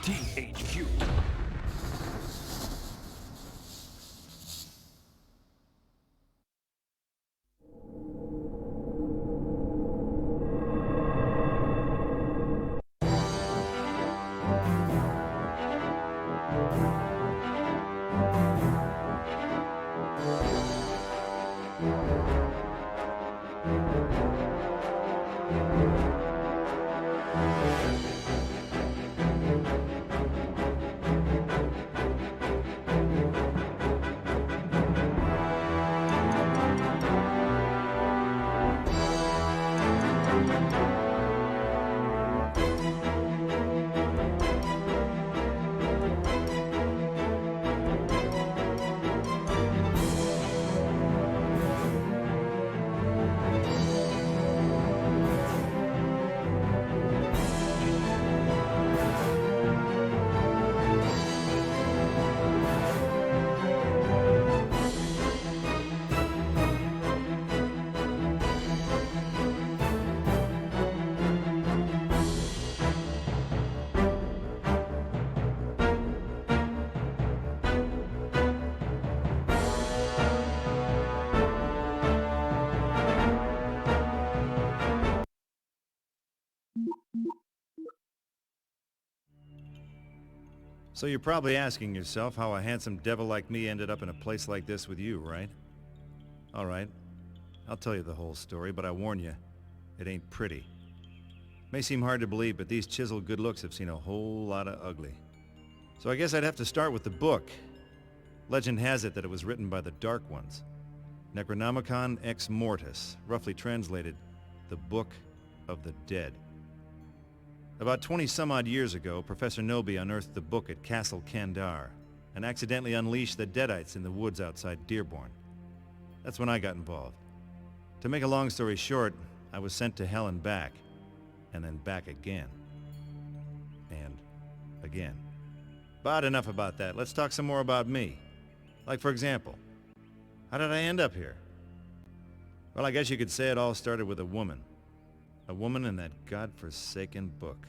THQ. So you're probably asking yourself how a handsome devil like me ended up in a place like this with you, right? Alright, I'll tell you the whole story, but I warn you, it ain't pretty. May seem hard to believe, but these chiseled good looks have seen a whole lot of ugly. So I guess I'd have to start with the book. Legend has it that it was written by the Dark Ones. Necronomicon Ex Mortis, roughly translated, the Book of the Dead. About 20-some-odd years ago, Professor Noby unearthed the book at Castle Kandar and accidentally unleashed the Deadites in the woods outside Dearborn. That's when I got involved. To make a long story short, I was sent to hell and back, and then back again. And again. But enough about that. Let's talk some more about me. Like, for example, how did I end up here? Well, I guess you could say it all started with a woman. A woman in that godforsaken book.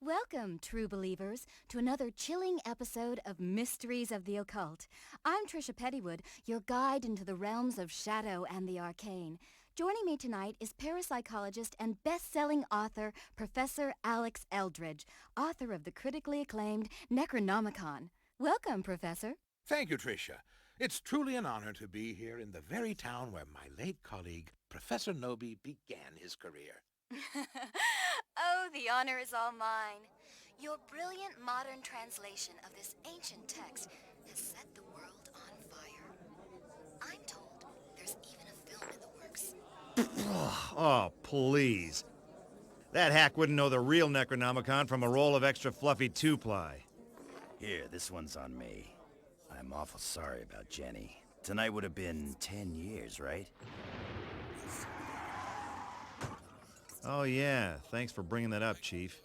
Welcome, true believers, to another chilling episode of Mysteries of the Occult. I'm Trisha Pettywood, your guide into the realms of shadow and the arcane. Joining me tonight is parapsychologist and best-selling author Professor Alex Eldridge, author of the critically acclaimed Necronomicon. Welcome, Professor. Thank you, Tricia. It's truly an honor to be here in the very town where my late colleague, Professor Noby, began his career. Oh, the honor is all mine. Your brilliant modern translation of this ancient text has set the world on fire. I'm told there's even a film in the works. Oh, please. That hack wouldn't know the real Necronomicon from a roll of extra fluffy two-ply. Here, this one's on me. I'm awful sorry about Jenny. Tonight would have been 10 years, right? Oh yeah, thanks for bringing that up, Chief.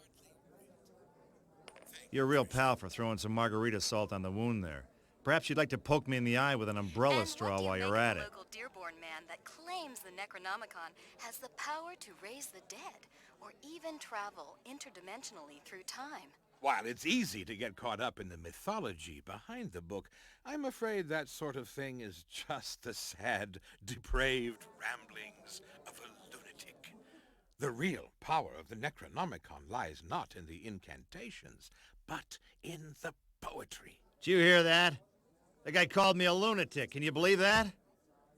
You're a real pal for throwing some margarita salt on the wound there. Perhaps you'd like to poke me in the eye with an umbrella straw while you're at it. And what do you make of the local Dearborn man that claims the Necronomicon has the power to raise the dead, or even travel interdimensionally through time? While it's easy to get caught up in the mythology behind the book, I'm afraid that sort of thing is just the sad, depraved ramblings of a lunatic. The real power of the Necronomicon lies not in the incantations, but in the poetry. Did you hear that? The guy called me a lunatic. Can you believe that?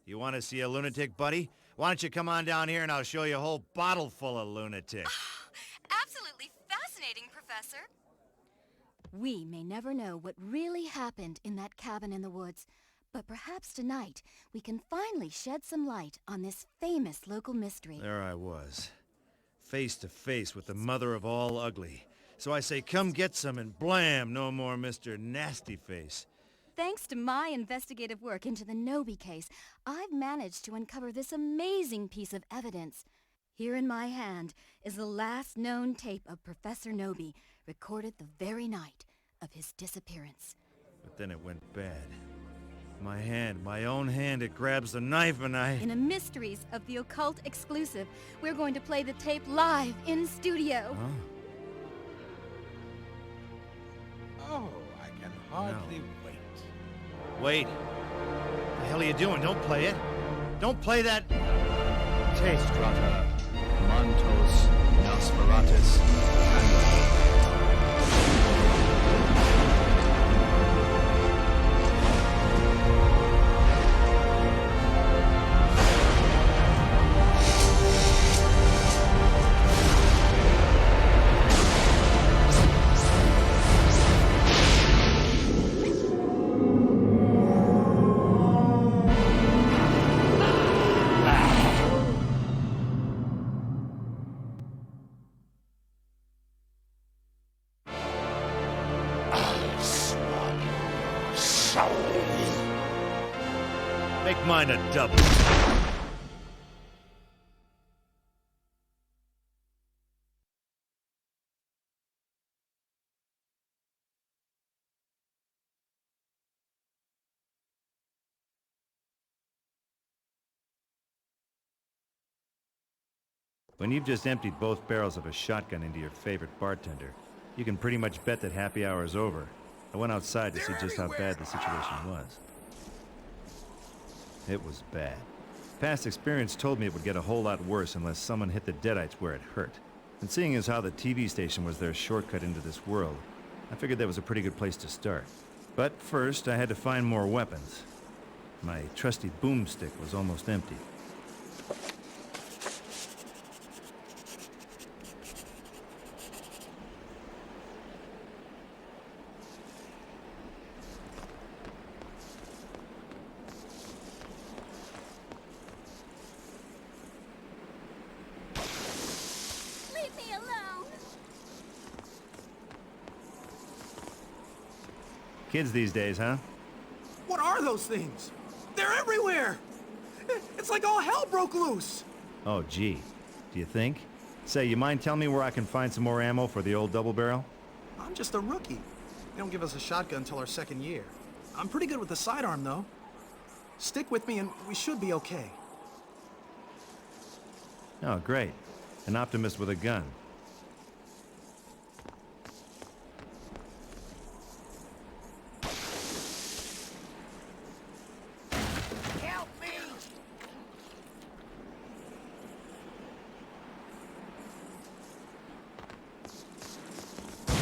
You want to see a lunatic, buddy? Why don't you come on down here and I'll show you a whole bottle full of lunatics. Absolutely fascinating, Professor. We may never know what really happened in that cabin in the woods, but perhaps tonight we can finally shed some light on this famous local mystery. There I was, face to face with the mother of all ugly. So I say, come get some, and blam, no more Mr. Nasty Face. Thanks to my investigative work into the Noby case, I've managed to uncover this amazing piece of evidence. Here in my hand is the last known tape of Professor Noby, recorded the very night of his disappearance. But then it went bad. My hand, my own hand, it grabs the knife and I... In a Mysteries of the Occult exclusive, we're going to play the tape live in studio. Huh? Oh, I can hardly wait. Wait. What the hell are you doing? Don't play it. Don't play that... Taste Rotter, Montos, Nosferatus, Make mine a double. When you've just emptied both barrels of a shotgun into your favorite bartender, you can pretty much bet that happy hour is over. I went outside to see just how bad the situation was. It was bad. Past experience told me it would get a whole lot worse unless someone hit the deadites where it hurt. And seeing as how the TV station was their shortcut into this world, I figured that was a pretty good place to start. But first, I had to find more weapons. My trusty boomstick was almost empty. Leave me alone. Kids these days, huh? What are those things? They're everywhere! It's like all hell broke loose! Oh, gee. Do you think? Say, you mind telling me where I can find some more ammo for the old double barrel? I'm just a rookie. They don't give us a shotgun until our second year. I'm pretty good with the sidearm, though. Stick with me and we should be okay. Oh, great. An optimist with a gun. Help me!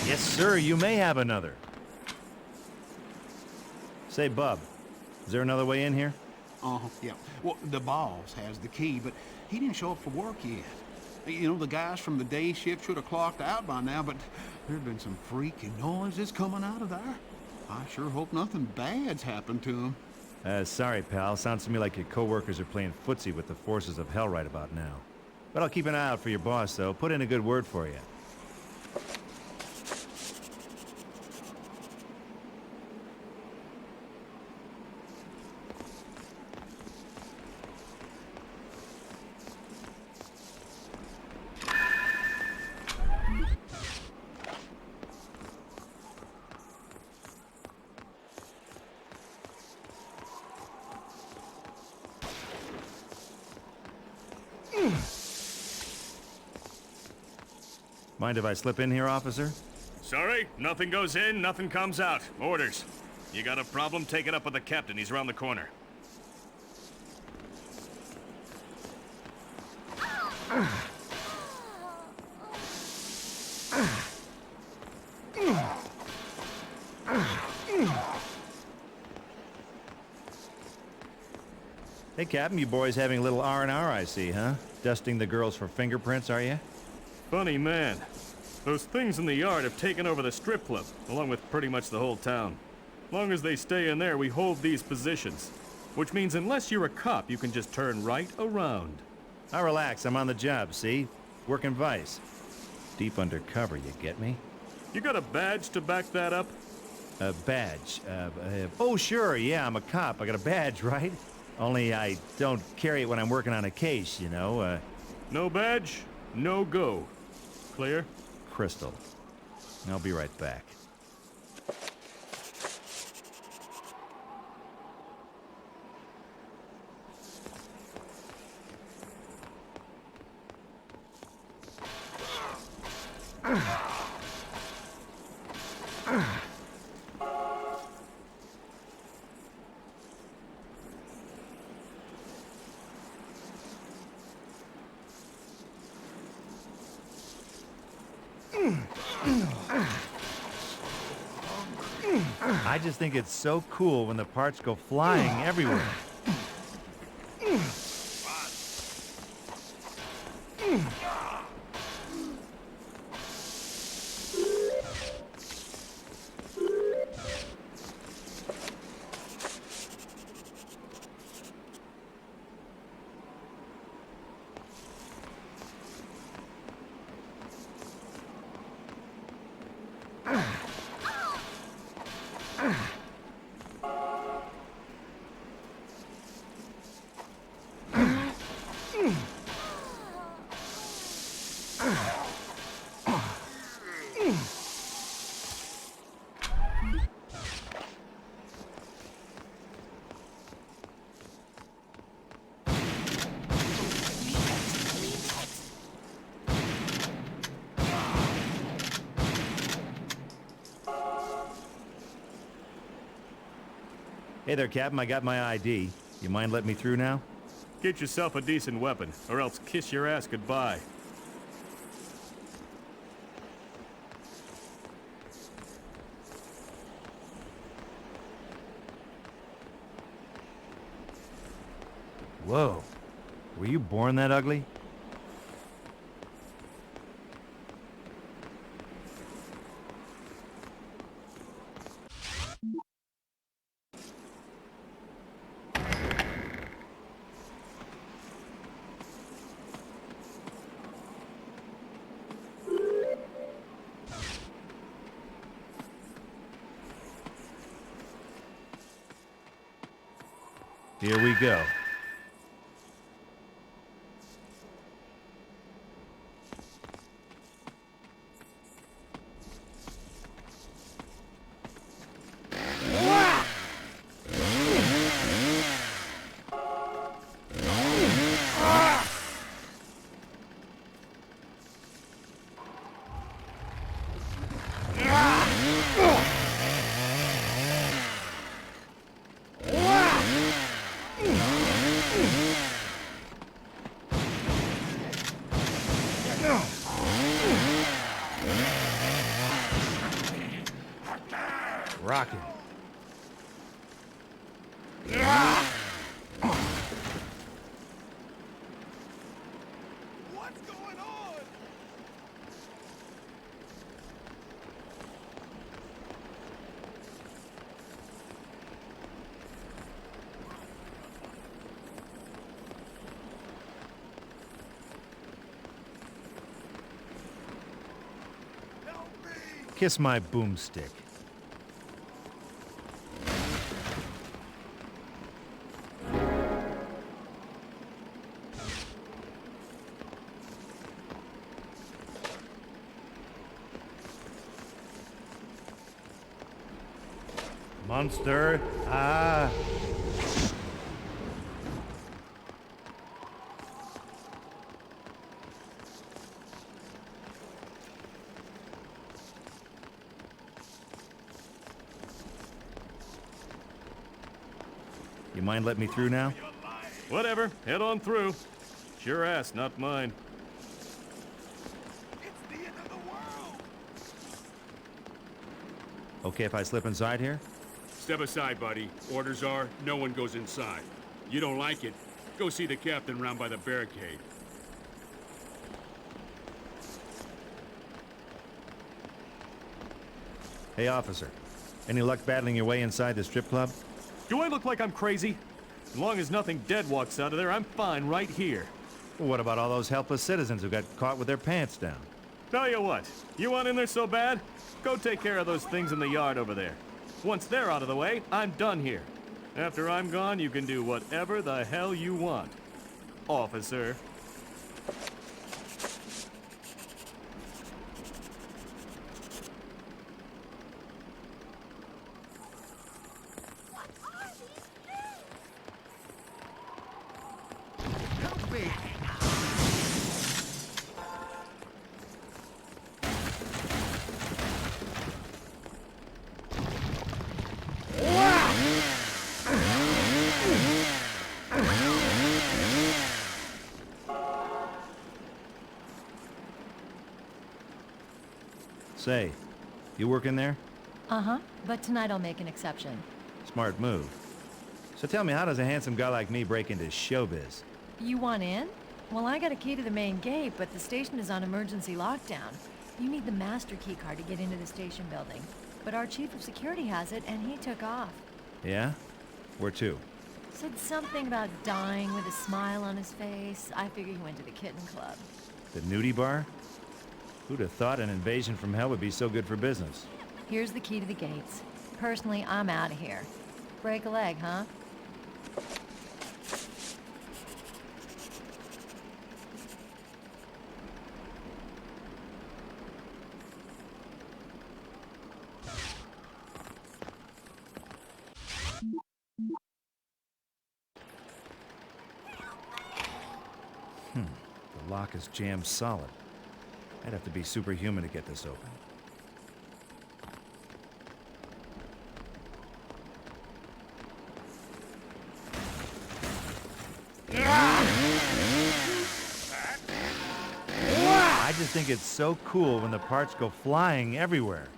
Yes, sir, you may have another. Say, Bub, is there another way in here? Yeah. Well, the boss has the key, but he didn't show up for work yet. You know, the guys from the day shift should have clocked out by now, but there's been some freaky noises coming out of there. I sure hope nothing bad's happened to them. Sorry, pal. Sounds to me like your coworkers are playing footsie with the forces of hell right about now. But I'll keep an eye out for your boss, though. Put in a good word for you. Mind if I slip in here, officer? Sorry, nothing goes in, nothing comes out. Orders. You got a problem? Take it up with the captain. He's around the corner. Hey, Captain, you boys having a little R&R, I see, huh? Dusting the girls for fingerprints, are you? Funny man. Those things in the yard have taken over the strip club, along with pretty much the whole town. Long as they stay in there, we hold these positions. Which means unless you're a cop, you can just turn right around. Now relax, I'm on the job, see? Working vice. Deep undercover, you get me? You got a badge to back that up? A badge. Oh, sure, yeah, I'm a cop. I got a badge, right? Only I don't carry it when I'm working on a case, you know, No badge, no go. Clear? Crystal. I'll be right back. I just think it's so cool when the parts go flying everywhere. Hey there, Captain. I got my ID. You mind letting me through now? Get yourself a decent weapon, or else kiss your ass goodbye. Whoa. Were you born that ugly? Here we go. Rockin'. What's going on? Kiss my boomstick. Monster. Ah. You mind letting me through now? Whatever, head on through. It's your ass, not mine. It's the end of the world. Okay if I slip inside here? Step aside, buddy. Orders are, no one goes inside. You don't like it, go see the captain round by the barricade. Hey, officer. Any luck battling your way inside the strip club? Do I look like I'm crazy? As long as nothing dead walks out of there, I'm fine right here. Well, what about all those helpless citizens who got caught with their pants down? Tell you what, you want in there so bad? Go take care of those things in the yard over there. Once they're out of the way, I'm done here. After I'm gone, you can do whatever the hell you want. Officer. Say, you working there? Uh-huh, but tonight I'll make an exception. Smart move. So tell me, how does a handsome guy like me break into showbiz? You want in? Well, I got a key to the main gate, but the station is on emergency lockdown. You need the master key card to get into the station building. But our chief of security has it, and he took off. Yeah? Where to? Said something about dying with a smile on his face. I figure he went to the kitten club. The nudie bar? Who'd have thought an invasion from hell would be so good for business? Here's the key to the gates. Personally, I'm out of here. Break a leg, huh? The lock is jammed solid. I'd have to be superhuman to get this open. I just think it's so cool when the parts go flying everywhere.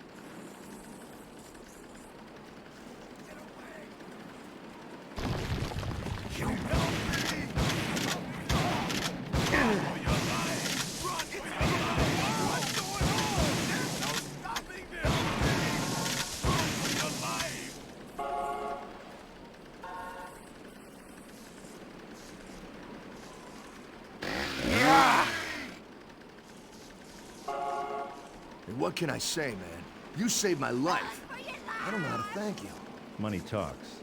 What can I say, man? You saved my life. I don't know how to thank you. Money talks.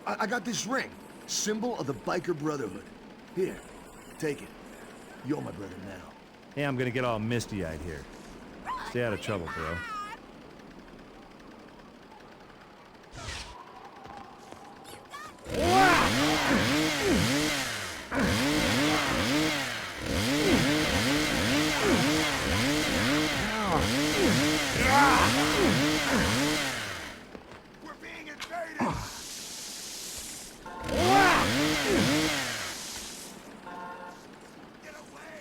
I got this ring. Symbol of the Biker Brotherhood. Here, take it. You're my brother now. Hey, I'm gonna get all misty-eyed here. Stay out of trouble, bro. We're being invaded! Get away!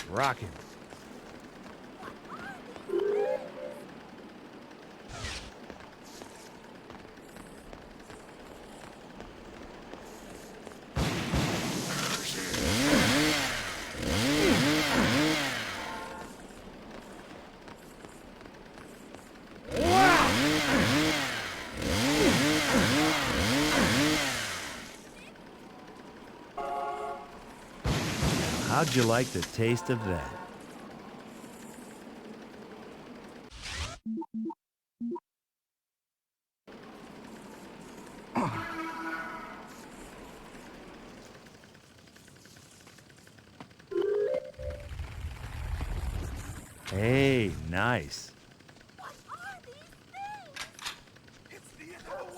Rockin'. How'd you like the taste of that? Hey, nice. What are these things? It's the end of the world!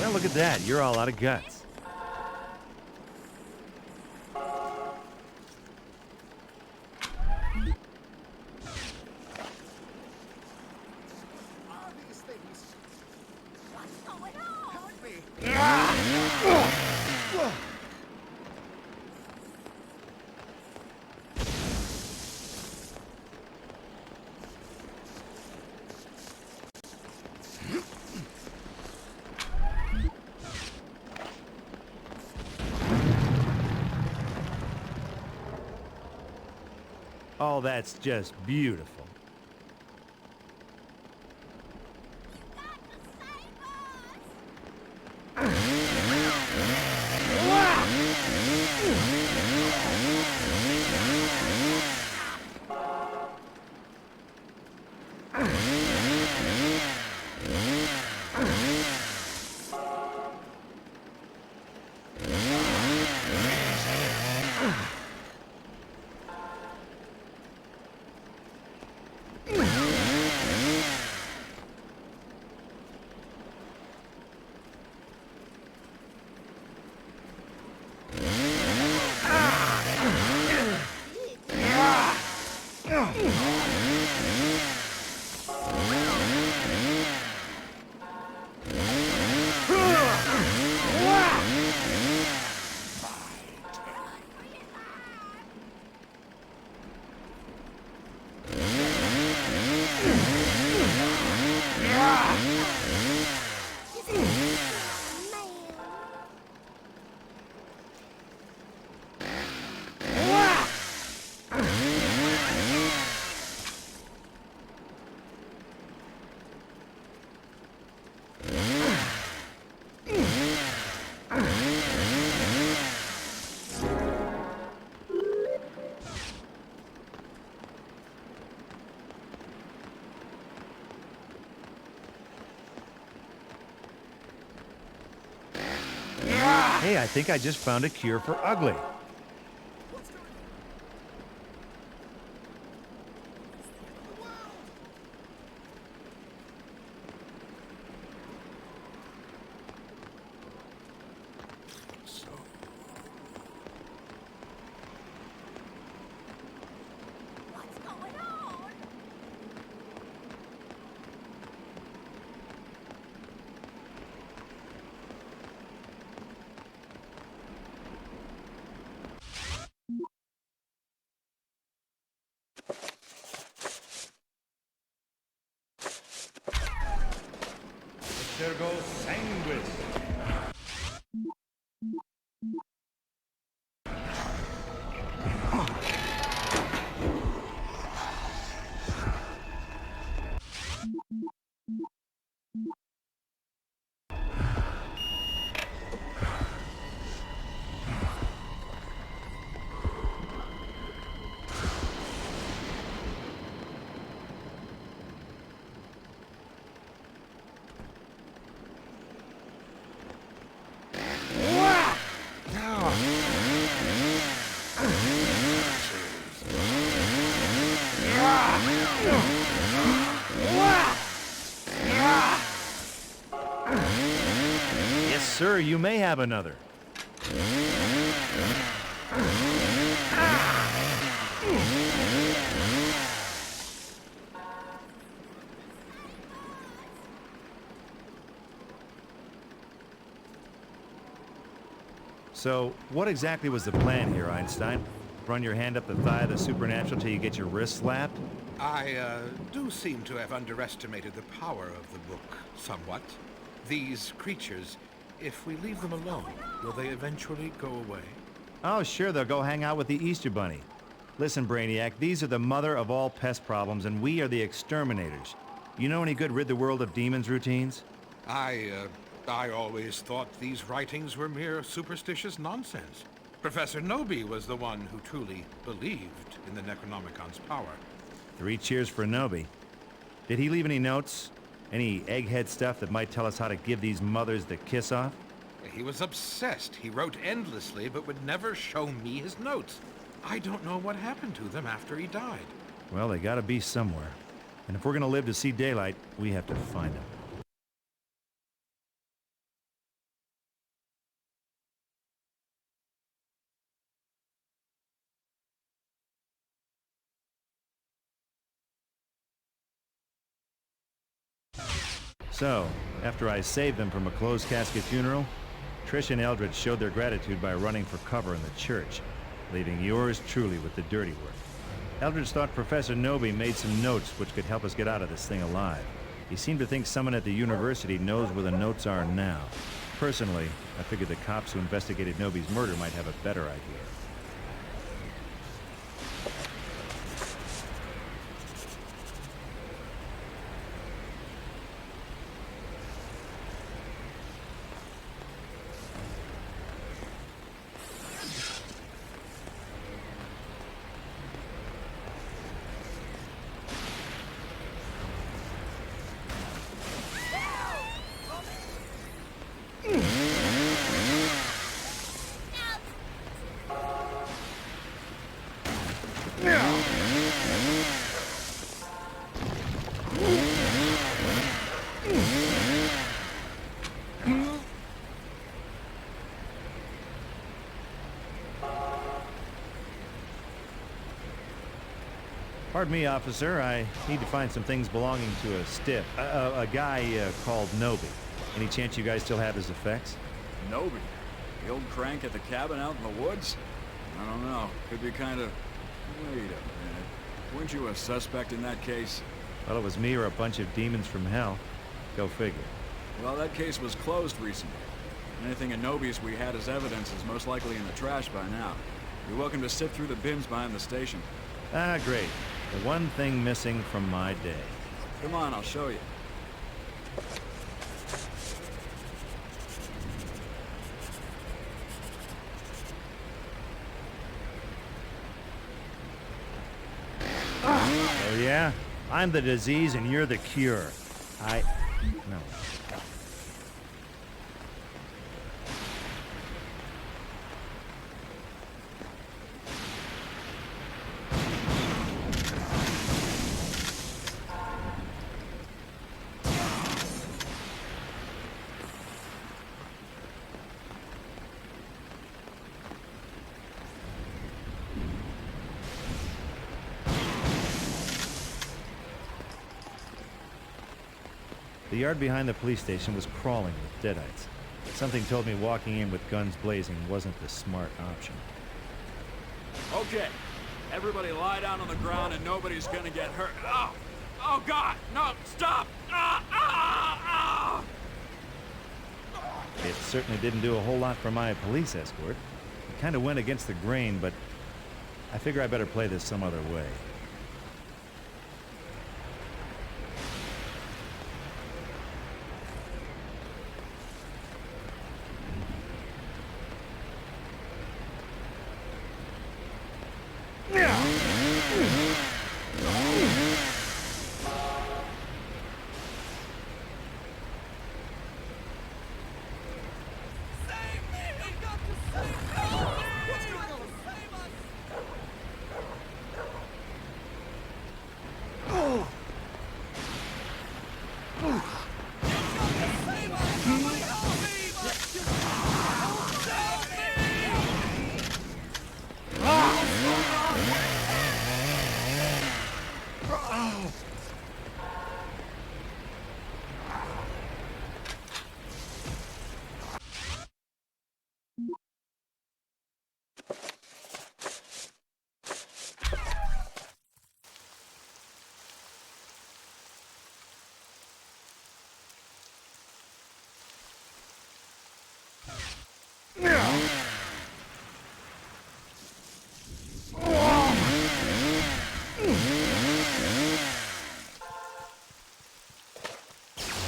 Well, look at that. You're all out of guts. These things. What's going on? Help me! Oh, that's just beautiful. Hey, I think I just found a cure for ugly. Ergo sanguis. Yes, sir, you may have another. So, what exactly was the plan here, Einstein? Run your hand up the thigh of the supernatural till you get your wrist slapped? I do seem to have underestimated the power of the book somewhat. These creatures, if we leave them alone, will they eventually go away? Oh, sure, they'll go hang out with the Easter Bunny. Listen, Brainiac, these are the mother of all pest problems, and we are the exterminators. You know any good rid the world of demons routines? I always thought these writings were mere superstitious nonsense. Professor Nobi was the one who truly believed in the Necronomicon's power. 3 cheers for Nobi. Did he leave any notes? Any egghead stuff that might tell us how to give these mothers the kiss-off? He was obsessed. He wrote endlessly, but would never show me his notes. I don't know what happened to them after he died. Well, they gotta be somewhere. And if we're gonna live to see daylight, we have to find them. So, after I saved them from a closed casket funeral, Trish and Eldred showed their gratitude by running for cover in the church, leaving yours truly with the dirty work. Eldred thought Professor Nobi made some notes which could help us get out of this thing alive. He seemed to think someone at the university knows where the notes are now. Personally, I figured the cops who investigated Nobi's murder might have a better idea. Pardon me, officer. I need to find some things belonging to a guy called Nobi. Any chance you guys still have his effects? Nobi? The old crank at the cabin out in the woods? I don't know. Could be kind of... Wait a minute. Weren't you a suspect in that case? Well, it was me or a bunch of demons from hell. Go figure. Well, that case was closed recently. Anything in Nobi's we had as evidence is most likely in the trash by now. You're welcome to sift through the bins behind the station. Ah, great. The one thing missing from my day. Come on, I'll show you. Oh, yeah? I'm the disease and you're the cure. No. The yard behind the police station was crawling with deadites. Something told me walking in with guns blazing wasn't the smart option. Okay, everybody lie down on the ground and nobody's gonna get hurt. Oh! Oh God! No! Stop! It certainly didn't do a whole lot for my police escort. It kind of went against the grain, but I figure I better play this some other way.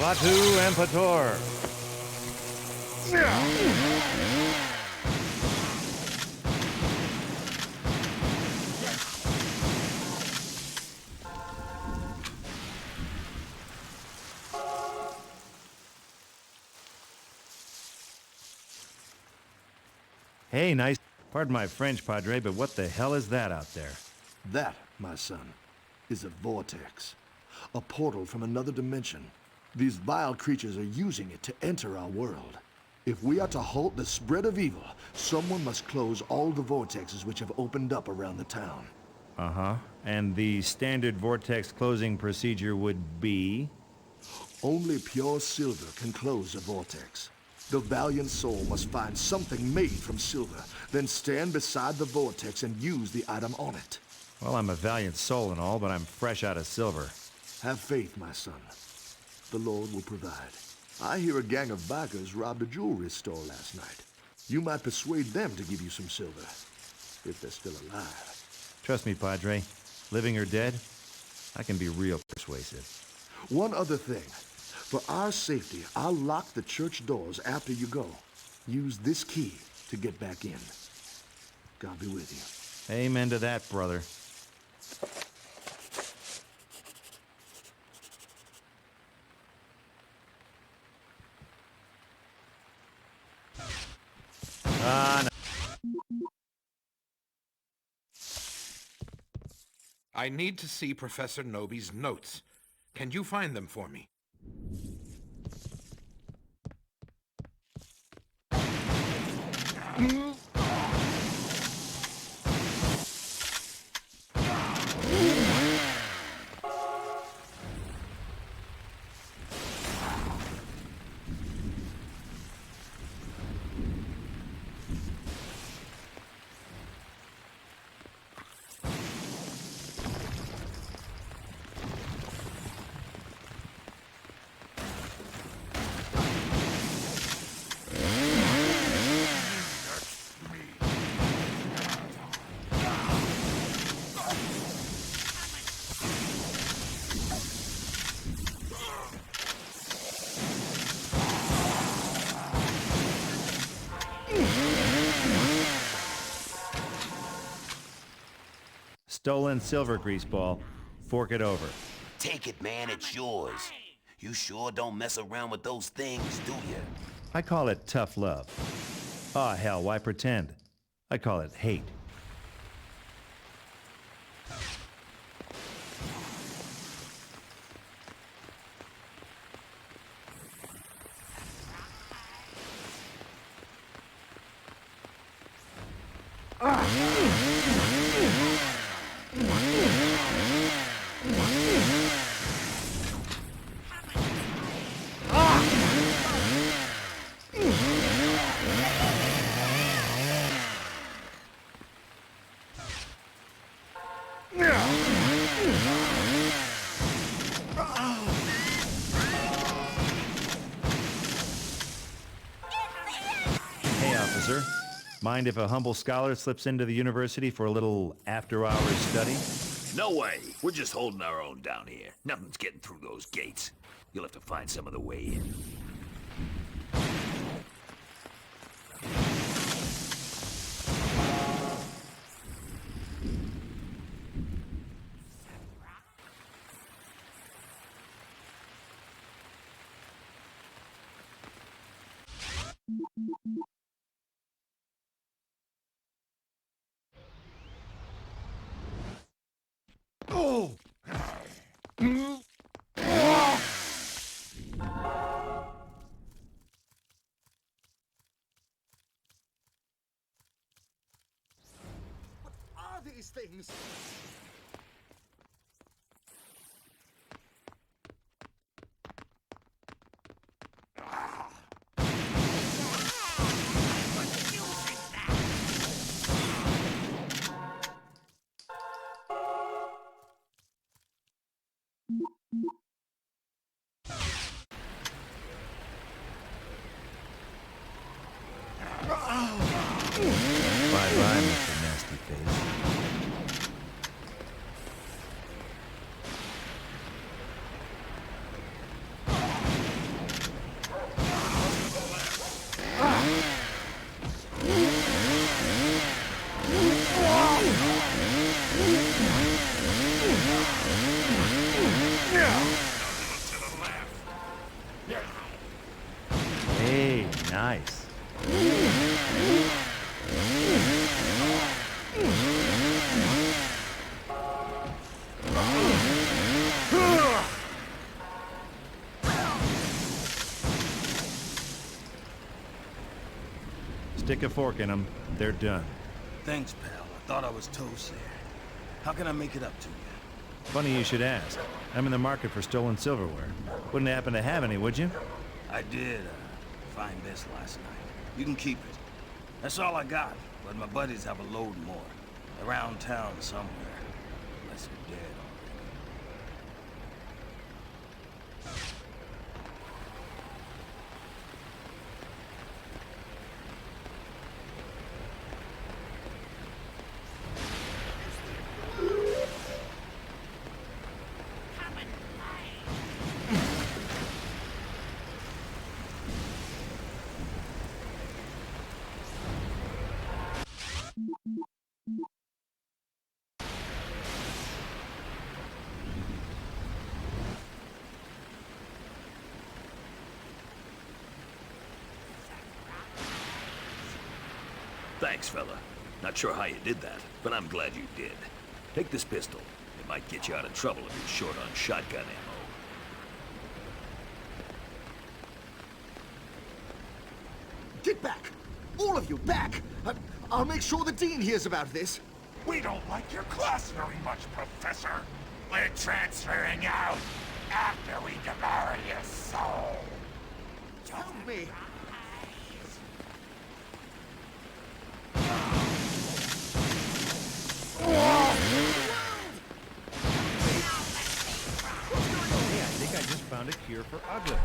Klaatu and Pator. Hey, nice. Pardon my French, Padre, but what the hell is that out there? That, my son, is a vortex. A portal from another dimension. These vile creatures are using it to enter our world. If we are to halt the spread of evil, someone must close all the vortexes which have opened up around the town. Uh-huh. And the standard vortex closing procedure would be? Only pure silver can close a vortex. The valiant soul must find something made from silver, then stand beside the vortex and use the item on it. Well, I'm a valiant soul and all, but I'm fresh out of silver. Have faith, my son. The Lord will provide. I hear a gang of bikers robbed a jewelry store last night. You might persuade them to give you some silver, if they're still alive. Trust me, Padre. Living or dead, I can be real persuasive. One other thing. For our safety, I'll lock the church doors after you go. Use this key to get back in. God be with you. Amen to that, brother. No. I need to see Professor Nobi's notes. Can you find them for me? Stolen silver, greaseball. Fork it over. Take it, man, it's yours. You sure don't mess around with those things, do you? I call it tough love. Aw, hell, why pretend? I call it hate. Hey, officer. Mind if a humble scholar slips into the university for a little after-hours study? No way. We're just holding our own down here. Nothing's getting through those gates. You'll have to find some other way in. Oh! What are these things? Bye-bye, Mr. Nasty Face. Hey, nice. Stick a fork in them. They're done. Thanks, pal. I thought I was toast there. How can I make it up to you? Funny you should ask. I'm in the market for stolen silverware. Wouldn't happen to have any, would you? I did find this last night. You can keep it. That's all I got, but my buddies have a load more. Around town somewhere. Unless they're dead Thanks, fella. Not sure how you did that, but I'm glad you did. Take this pistol. It might get you out of trouble if you're short on shotgun ammo. Get back! All of you, back! I'll make sure the Dean hears about this. We don't like your class very much, Professor. We're transferring out after we devour your soul. Help me! Hey, I think I just found a cure for ugly.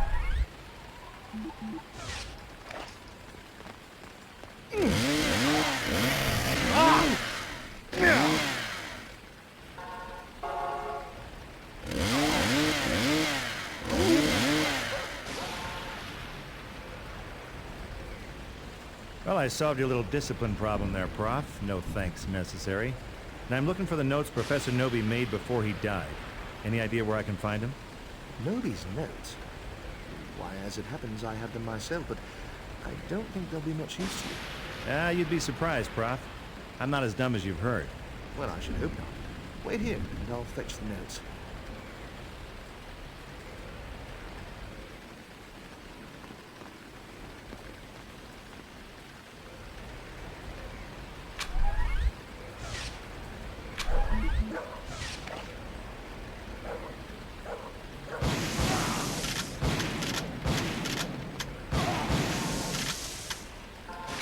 Well, I solved your little discipline problem there, Prof. No thanks necessary. And I'm looking for the notes Professor Nobi made before he died. Any idea where I can find them? Nobi's notes? Why, as it happens, I have them myself, but I don't think they'll be much use to you. You'd be surprised, Prof. I'm not as dumb as you've heard. Well, I should hope not. Wait here, and I'll fetch the notes.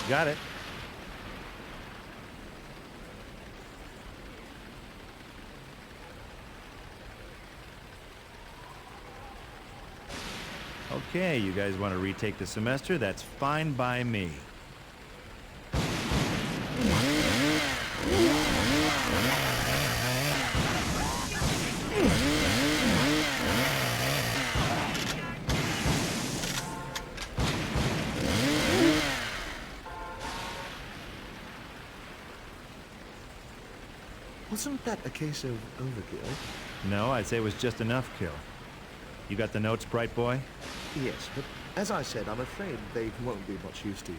Got it. Okay, you guys want to retake the semester? That's fine by me. Wasn't that a case of overkill? No, I'd say it was just enough kill. You got the notes, bright boy? Yes, but as I said, I'm afraid they won't be much use to you.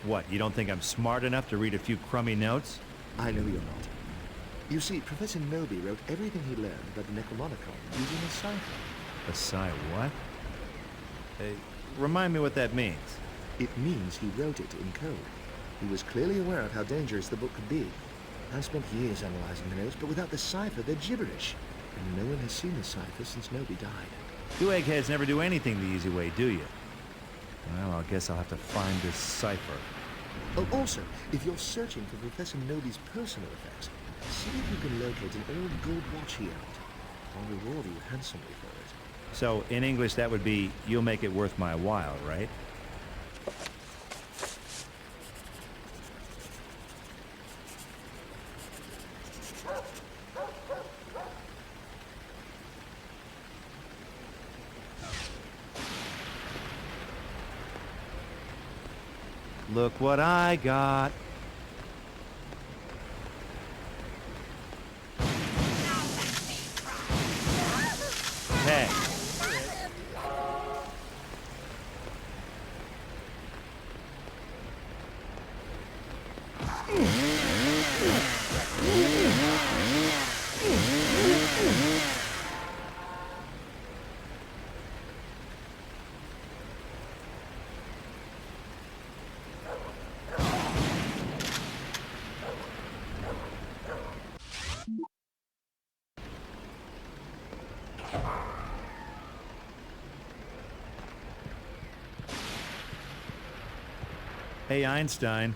What, you don't think I'm smart enough to read a few crummy notes? I know you're not. You see, Professor Nobi wrote everything he learned about the Necromonicon using a cipher. A what? Remind me what that means. It means he wrote it in code. He was clearly aware of how dangerous the book could be. I've spent years analyzing the notes, but without the cipher, they're gibberish. And no one has seen the cipher since Nobi died. You eggheads never do anything the easy way, do you? Well, I guess I'll have to find this cipher. Oh, also, if you're searching for Professor Nobi's personal effects, see if you can locate an old gold watch he owned. I'll reward you handsomely for it. So, in English, that would be, you'll make it worth my while, right? Look what I got. Hey. Hey, Einstein.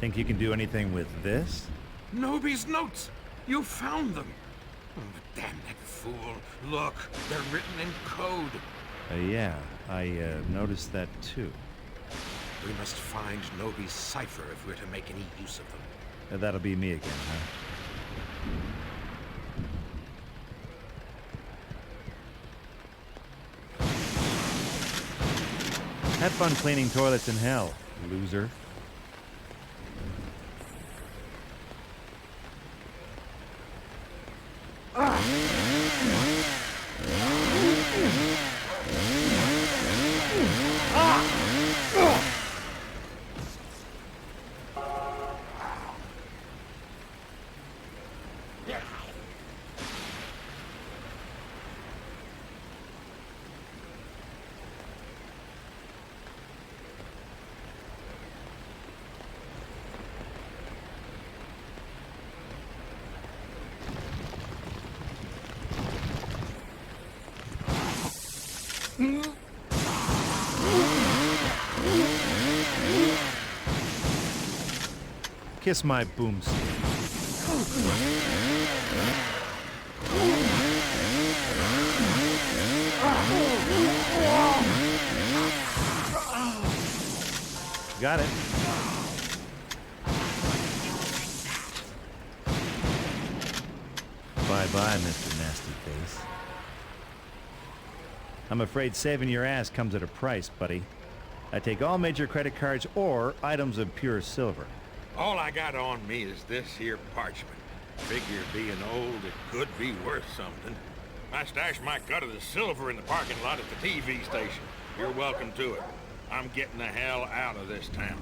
Think you can do anything with this? Nobi's notes! You found them! Oh, damn that fool. Look, they're written in code. Yeah, I noticed that too. We must find Nobi's cipher if we're to make any use of them. That'll be me again, huh? Have fun cleaning toilets in hell, loser. Kiss my boomstick. Got it. Bye-bye, Mr. Nasty Face. I'm afraid saving your ass comes at a price, buddy. I take all major credit cards or items of pure silver. All I got on me is this here parchment. Figure being old, it could be worth something. I stashed my cut of the silver in the parking lot at the TV station. You're welcome to it. I'm getting the hell out of this town.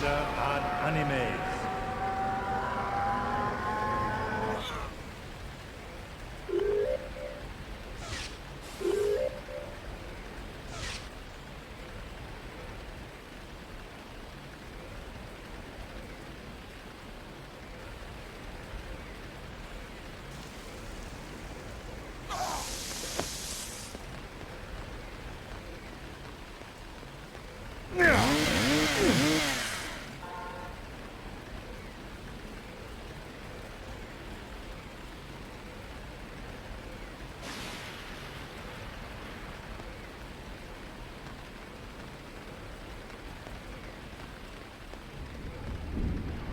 Ad animes.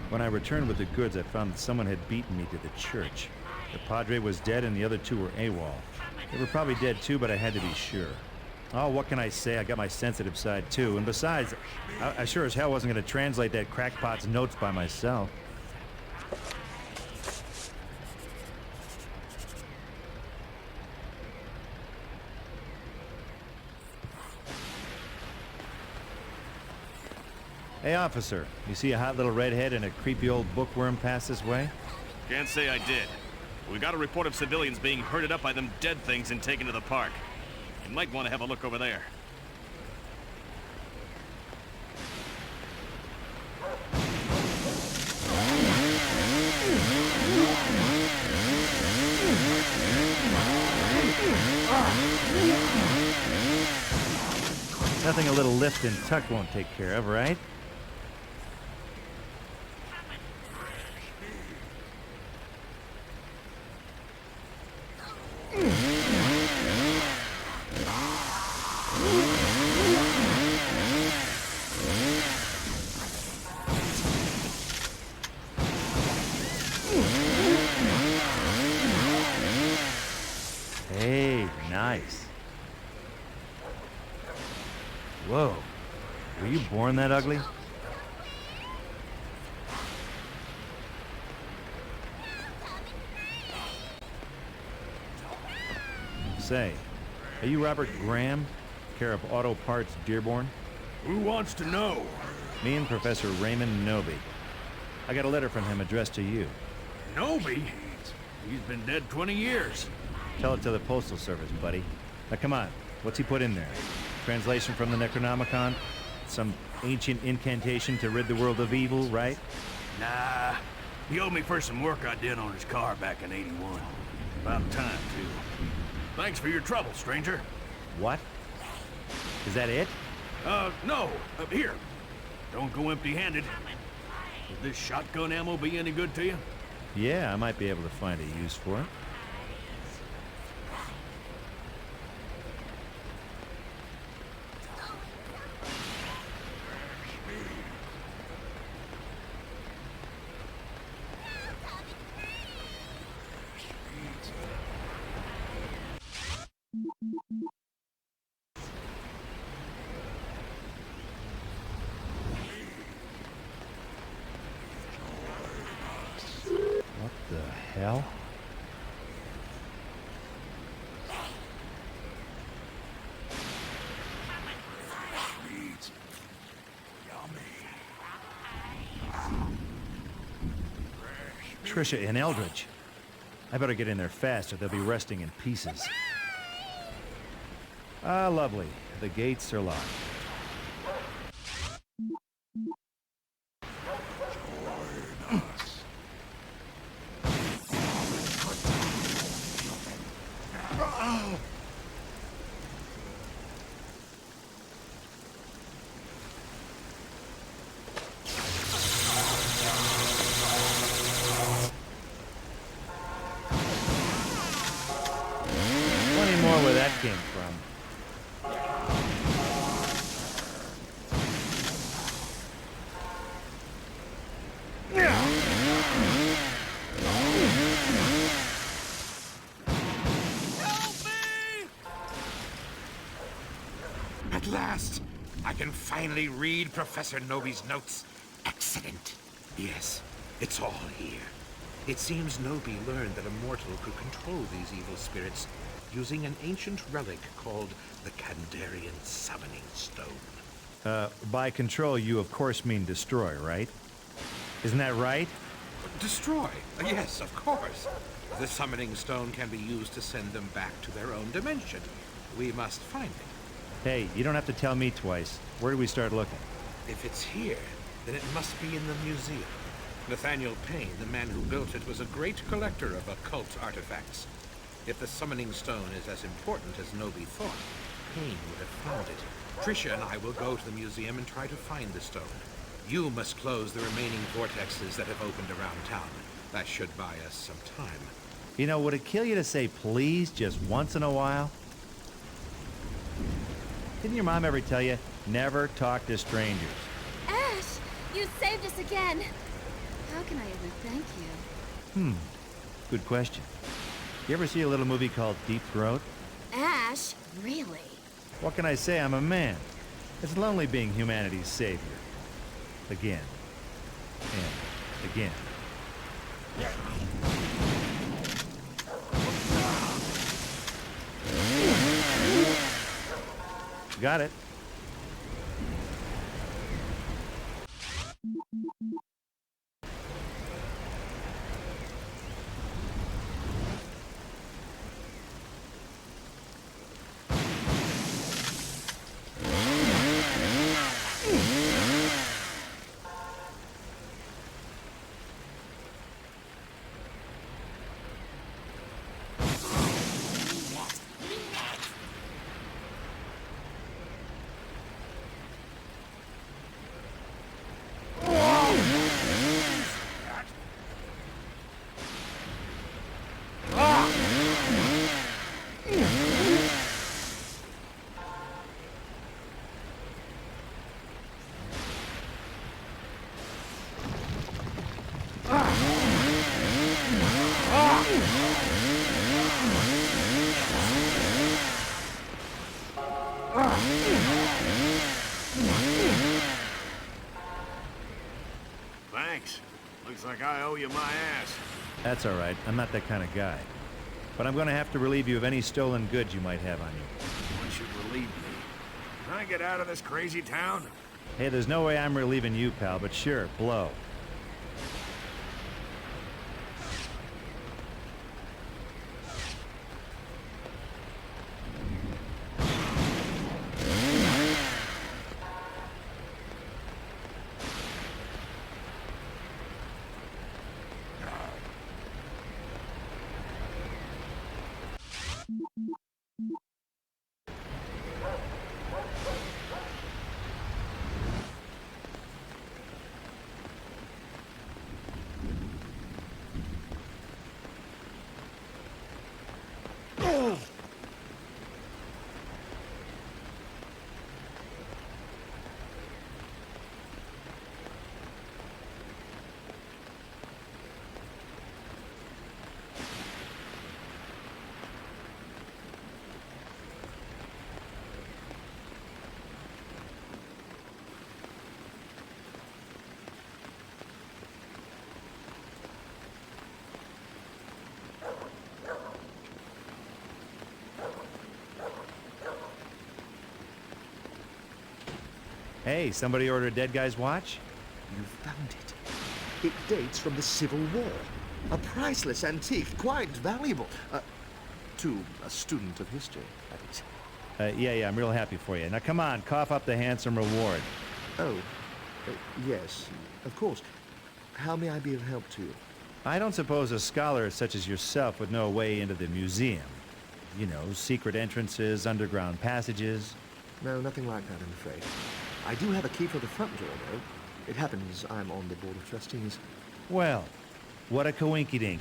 When I returned with the goods, I found that someone had beaten me to the church. The Padre was dead and the other two were AWOL. They were probably dead too, but I had to be sure. Oh, what can I say? I got my sensitive side too. And besides, I sure as hell wasn't going to translate that crackpot's notes by myself. Hey, officer, you see a hot little redhead and a creepy old bookworm pass this way? Can't say I did. We got a report of civilians being herded up by them dead things and taken to the park. You might want to have a look over there. Nothing a little lift and tuck won't take care of, right? Hey, nice. Whoa. Were you born that ugly? Say, are you Robert Graham, care of Auto Parts Dearborn? Who wants to know? Me and Professor Raymond Noby. I got a letter from him addressed to you. Noby? He's been dead 20 years. Tell it to the Postal Service, buddy. Now come on, what's he put in there? Translation from the Necronomicon? Some ancient incantation to rid the world of evil, right? Nah. He owed me for some work I did on his car back in '81. About time, too. Thanks for your trouble, stranger. What? Is that it? No. Here. Don't go empty-handed. Would this shotgun ammo be any good to you? Yeah, I might be able to find a use for it. hell? Sweet. Yummy. Trisha and Eldridge. I better get in there fast or they'll be resting in pieces. Ah, lovely. The gates are locked. Join us. Plenty more where that came from. At last, I can finally read Professor Nobi's notes. Excellent. Yes, it's all here. It seems Nobi learned that a mortal could control these evil spirits using an ancient relic called the Kandarian Summoning Stone. By control, you of course mean destroy, right? Isn't that right? Destroy? Yes, of course. The Summoning Stone can be used to send them back to their own dimension. We must find it. Hey, you don't have to tell me twice. Where do we start looking? If it's here, then it must be in the museum. Nathaniel Payne, the man who built it, was a great collector of occult artifacts. If the Summoning Stone is as important as Nobi thought, Payne would have found it. Trisha and I will go to the museum and try to find the stone. You must close the remaining vortexes that have opened around town. That should buy us some time. You know, would it kill you to say please just once in a while? Didn't your mom ever tell you, never talk to strangers? Ash, you saved us again. How can I ever thank you? Good question. You ever see a little movie called Deep Throat? Ash, really? What can I say? I'm a man. It's lonely being humanity's savior. Again. And again. Got it. Thanks. Looks like I owe you my ass. That's all right. I'm not that kind of guy. But I'm going to have to relieve you of any stolen goods you might have on you. Why should relieve me? Can I get out of this crazy town? Hey, there's no way I'm relieving you, pal, but sure, blow. Hey, somebody order a dead guy's watch? You found it. It dates from the Civil War. A priceless antique, quite valuable. To a student of history, that is. Yeah, I'm real happy for you. Now come on, cough up the handsome reward. Oh, yes, of course. How may I be of help to you? I don't suppose a scholar such as yourself would know a way into the museum. You know, secret entrances, underground passages. No, nothing like that, I'm afraid. I do have a key for the front door, though. It happens I'm on the Board of Trustees. Well, what a coinkydink.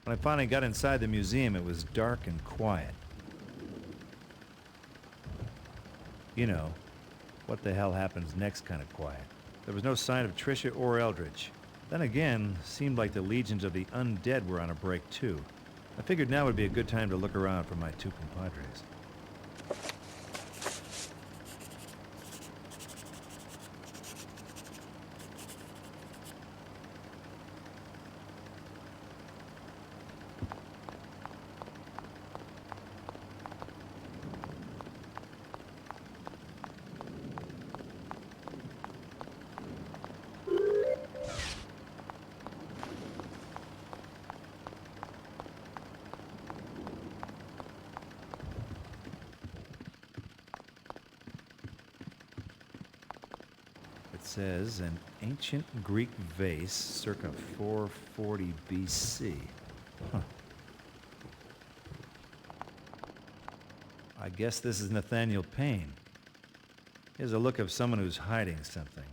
When I finally got inside the museum, it was dark and quiet. You know, what the hell happens next kind of quiet. There was no sign of Tricia or Eldridge. Then again, seemed like the legions of the undead were on a break too. I figured now would be a good time to look around for my two compadres. It says an ancient Greek vase circa 440 BC. Huh. I guess this is Nathaniel Payne. He has a look of someone who's hiding something.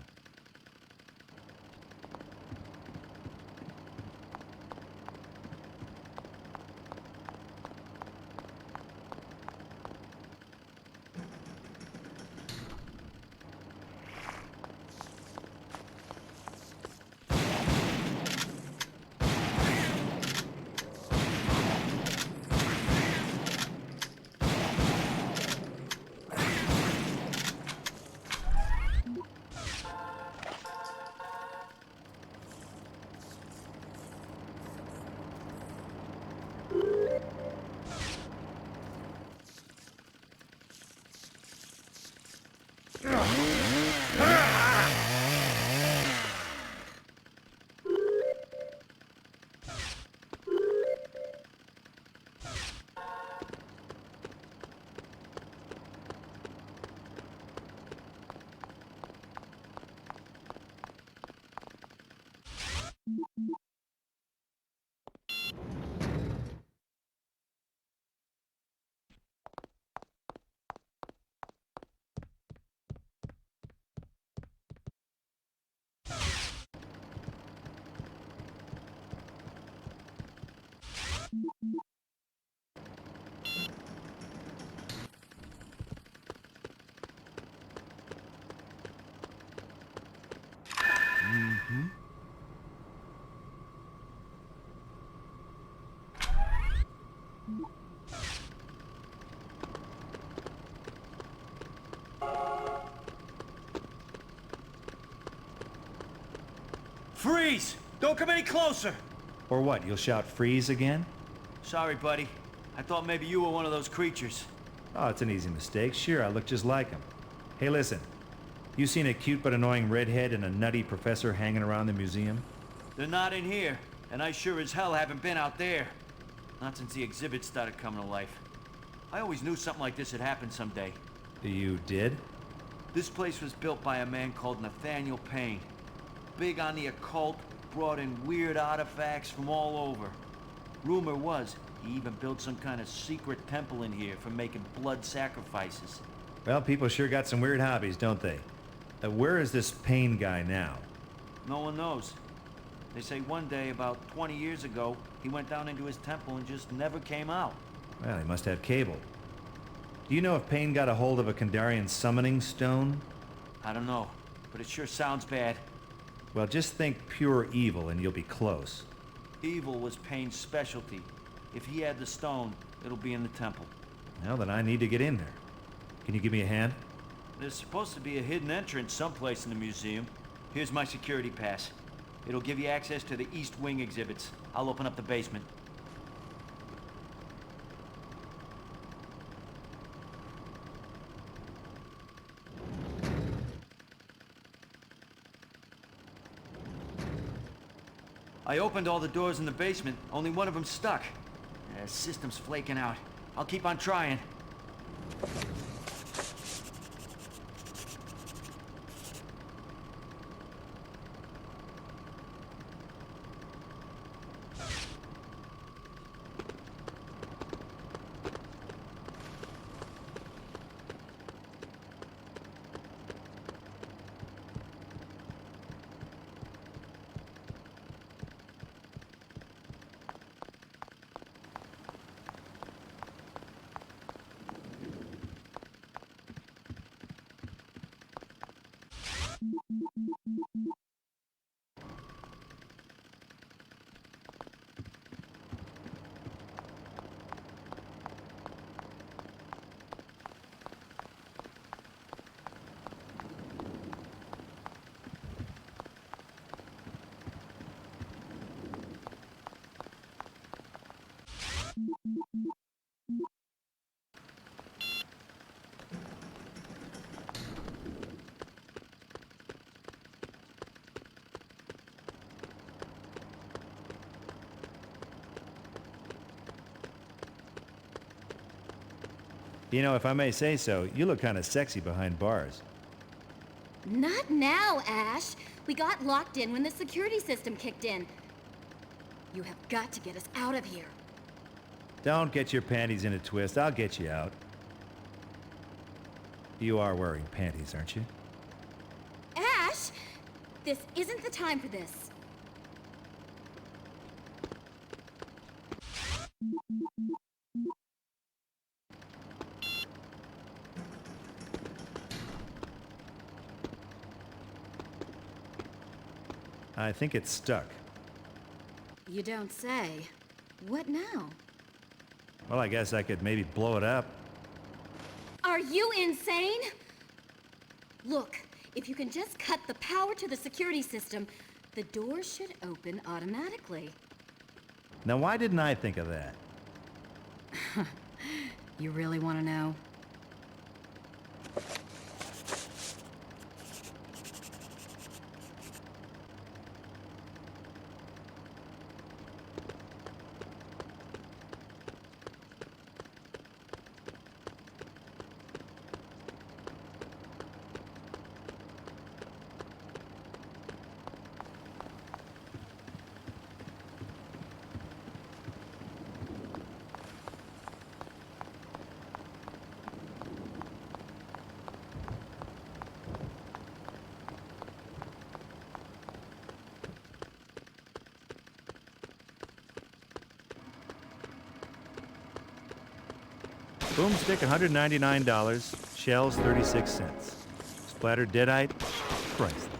Freeze! Don't come any closer! Or what, you'll shout freeze again? Sorry, buddy. I thought maybe you were one of those creatures. Oh, it's an easy mistake. Sure, I look just like him. Hey, listen. You seen a cute but annoying redhead and a nutty professor hanging around the museum? They're not in here, and I sure as hell haven't been out there. Not since the exhibit started coming to life. I always knew something like this would happen someday. You did? This place was built by a man called Nathaniel Payne. Big on the occult, brought in weird artifacts from all over. Rumor was he even built some kind of secret temple in here for making blood sacrifices. Well, people sure got some weird hobbies, don't they? Where is this Payne guy now? No one knows. They say one day, about 20 years ago, he went down into his temple and just never came out. Well, he must have cable. Do you know if Payne got a hold of a Kandarian summoning stone? I don't know, but it sure sounds bad. Well, just think pure evil and you'll be close. Evil was Payne's specialty. If he had the stone, it'll be in the temple. Well, then I need to get in there. Can you give me a hand? There's supposed to be a hidden entrance someplace in the museum. Here's my security pass. It'll give you access to the East Wing exhibits. I'll open up the basement. I opened all the doors in the basement. Only one of them stuck. The system's flaking out. I'll keep on trying. You know, if I may say so, you look kind of sexy behind bars. Not now, Ash. We got locked in when the security system kicked in. You have got to get us out of here. Don't get your panties in a twist. I'll get you out. You are wearing panties, aren't you? Ash! This isn't the time for this. I think it's stuck. You don't say. What now? Well, I guess I could maybe blow it up. Are you insane? Look, if you can just cut the power to the security system, the door should open automatically. Now, why didn't I think of that? You really want to know? Boomstick, $199. Shells, 36 cents. Splattered deadite, priceless.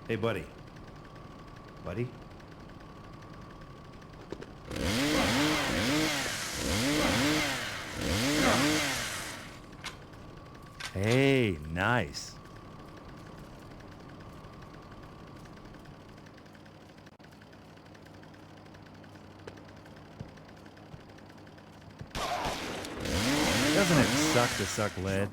Hey, buddy. Buddy? Hey, nice. Doesn't it suck to suck lead?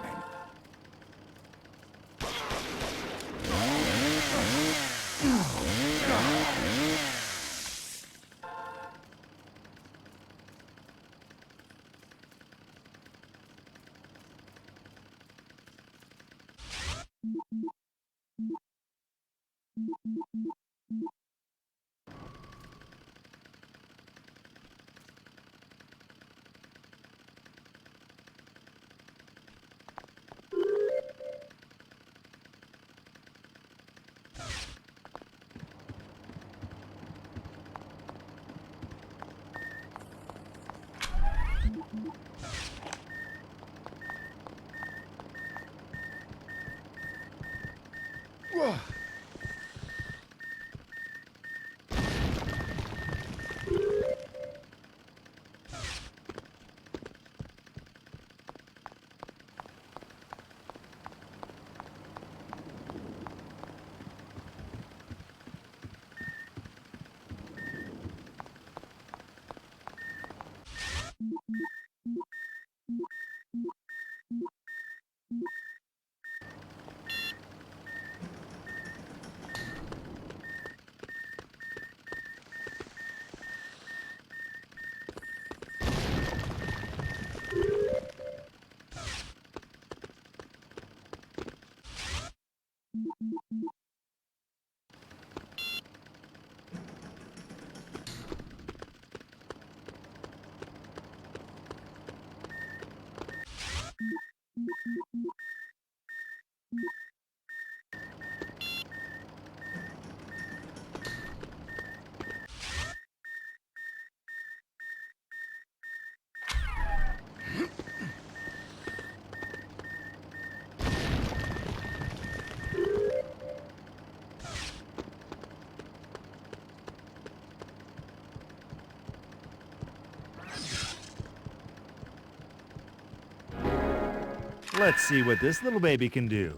Let's see what this little baby can do.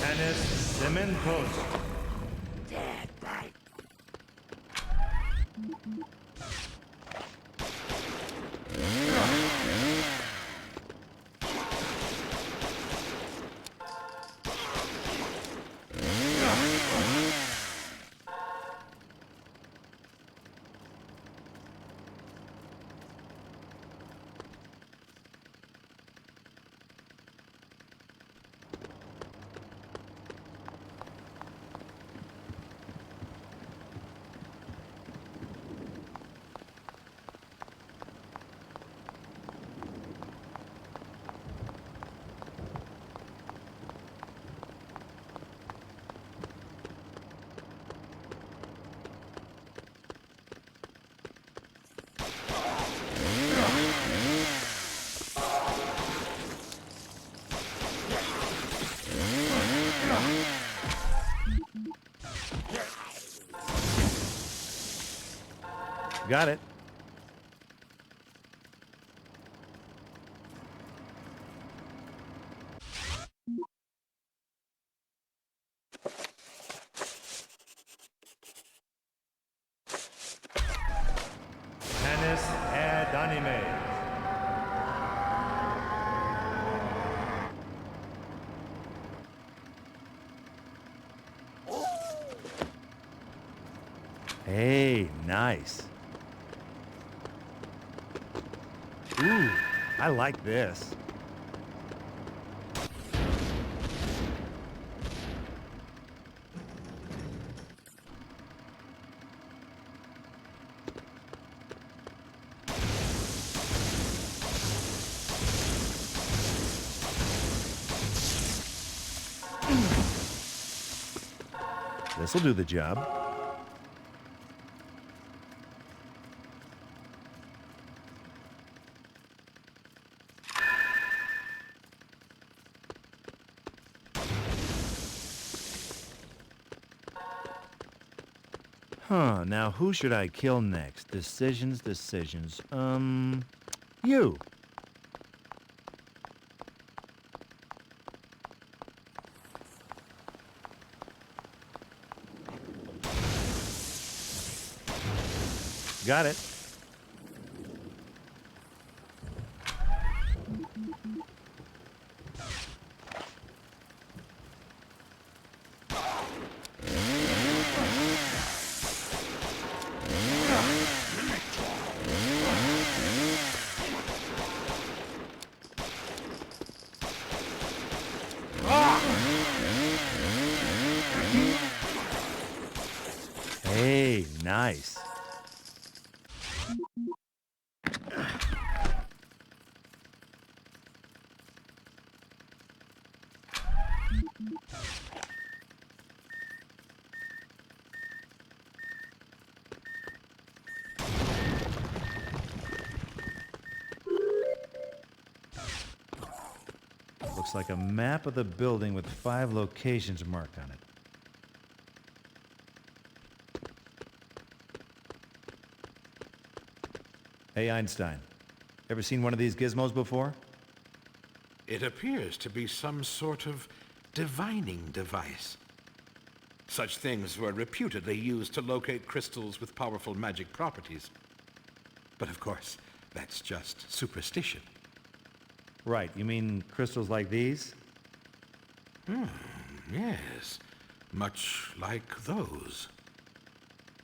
Tennis Cementos. Got it. Tennis ad anime. Hey, nice. Ooh, I like this. This'll do the job. Huh, now who should I kill next? Decisions. You. Got it. Hey, nice. Looks like a map of the building with 5 locations marked on it. Hey, Einstein. Ever seen one of these gizmos before? It appears to be some sort of divining device. Such things were reputedly used to locate crystals with powerful magic properties. But of course, that's just superstition. Right, you mean crystals like these? Yes. Much like those.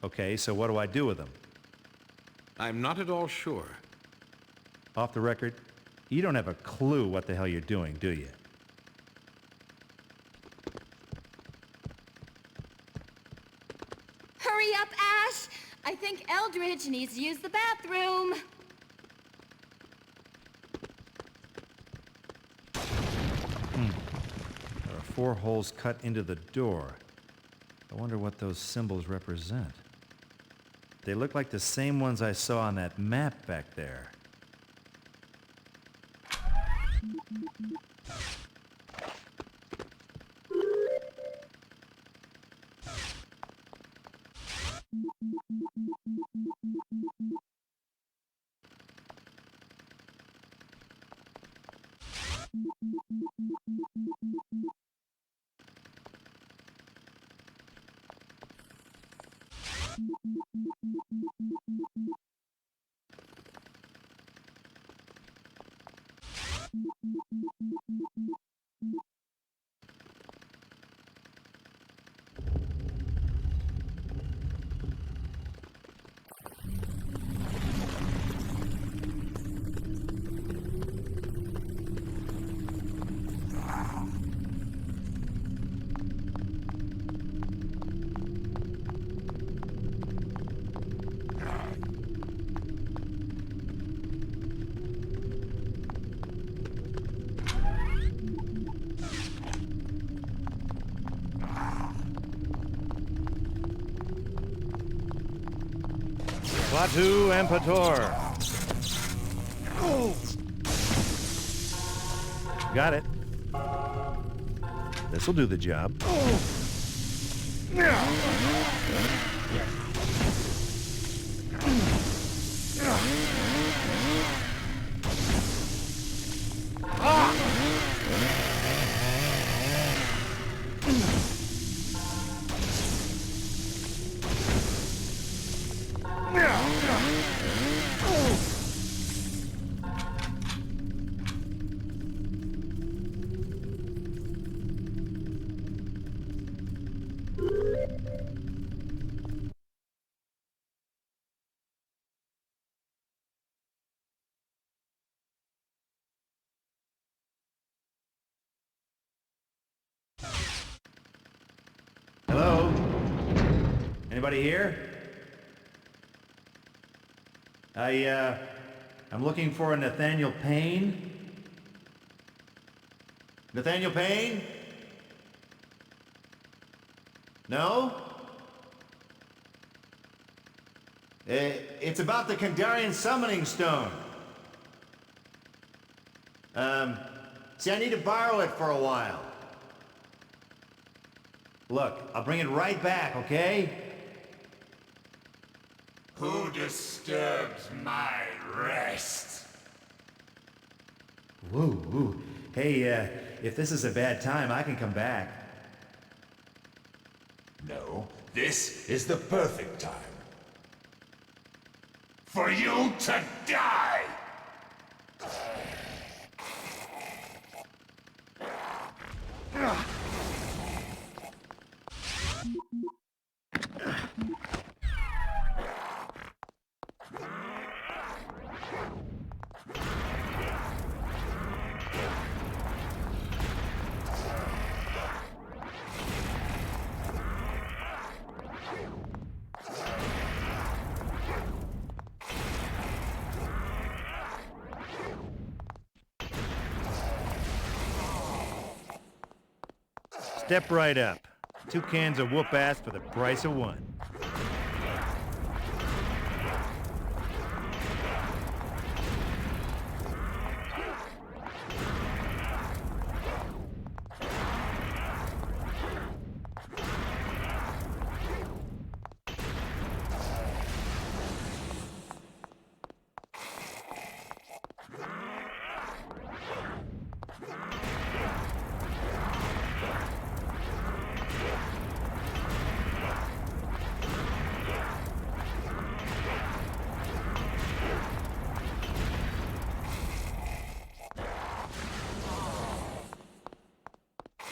Okay, so what do I do with them? I'm not at all sure. Off the record, you don't have a clue what the hell you're doing, do you? Hurry up, Ash! I think Eldridge needs to use the bathroom. There are 4 holes cut into the door. I wonder what those symbols represent. They look like the same ones I saw on that map back there. Klaatu Ampator. Got it. This'll do the job. Hello? Anybody here? I'm looking for a Nathaniel Payne. Nathaniel Payne? No? It's about the Kandarian summoning stone. See, I need to borrow it for a while. Look, I'll bring it right back, okay? Who disturbed my rest? Woo. Hey, if this is a bad time, I can come back. No, this is the perfect time. For you to die! Step right up. 2 cans of whoop ass for the price of 1.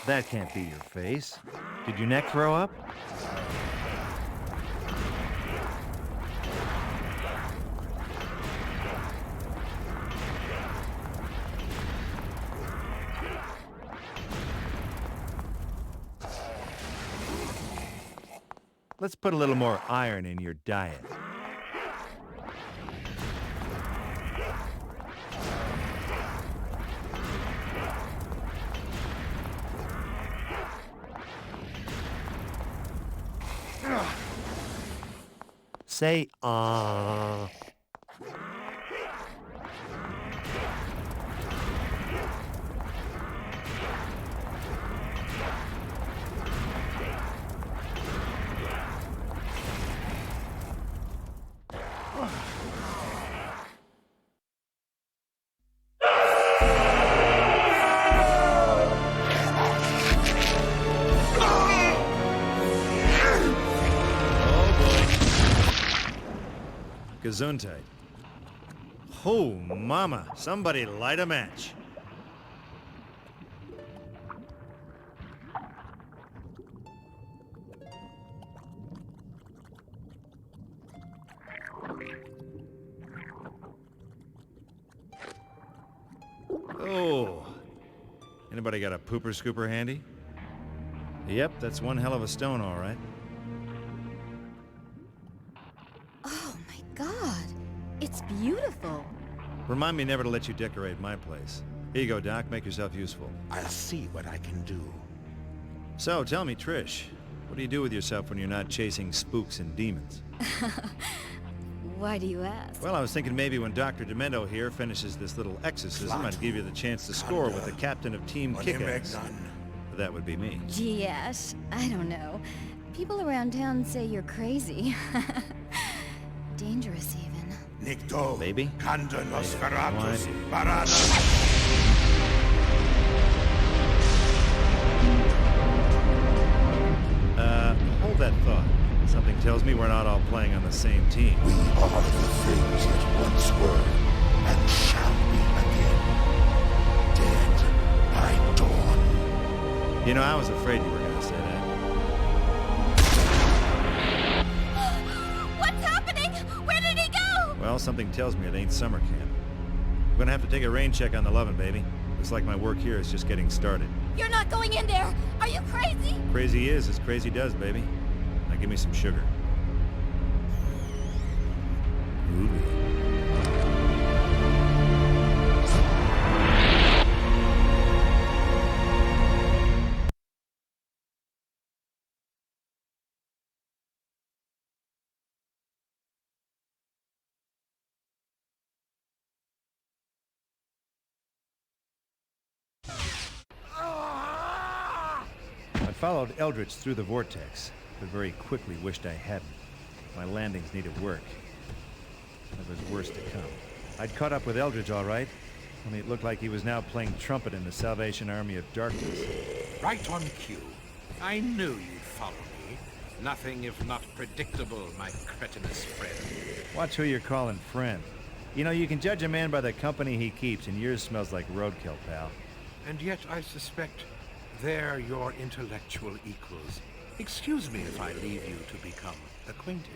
That can't be your face. Did your neck throw up? Let's put a little more iron in your diet. Say, Gesundheit. Oh, mama, somebody light a match. Oh, anybody got a pooper scooper handy? Yep, that's one hell of a stone, all right. Oh my God, it's beautiful. Remind me never to let you decorate my place. Here you go, Doc. Make yourself useful. I'll see what I can do. So, tell me, Trish, what do you do with yourself when you're not chasing spooks and demons? Why do you ask? Well, I was thinking maybe when Dr. Demento here finishes this little exorcism, I'd give you the chance to score with the captain of Team Kick-Ass. That would be me. Gee, Ash, I don't know. People around town say you're crazy. Dangerous, even. Nikto. Baby? Kanda Nosferatus. Hold that thought. Something tells me we're not all playing on the same team. We are the things that once were and shall be again. Dead by dawn. You know, I was afraid you were going to say that. What's happening? Where did he go? Well, something tells me it ain't summer camp. I'm going to have to take a rain check on the Lovin', baby. Looks like my work here is just getting started. You're not going in there. Are you crazy? Crazy is as crazy does, baby. Now give me some sugar. Ooh. followed Eldritch through the vortex, but very quickly wished I hadn't. My landings needed work. There was worse to come. I'd caught up with Eldritch all right, only it looked like he was now playing trumpet in the Salvation Army of Darkness. Right on cue. I knew you'd follow me. Nothing if not predictable, my cretinous friend. Watch who you're calling friend. You know, you can judge a man by the company he keeps, and yours smells like roadkill, pal. And yet I suspect they're your intellectual equals. Excuse me if I leave you to become acquainted.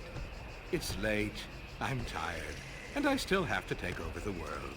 It's late, I'm tired, and I still have to take over the world.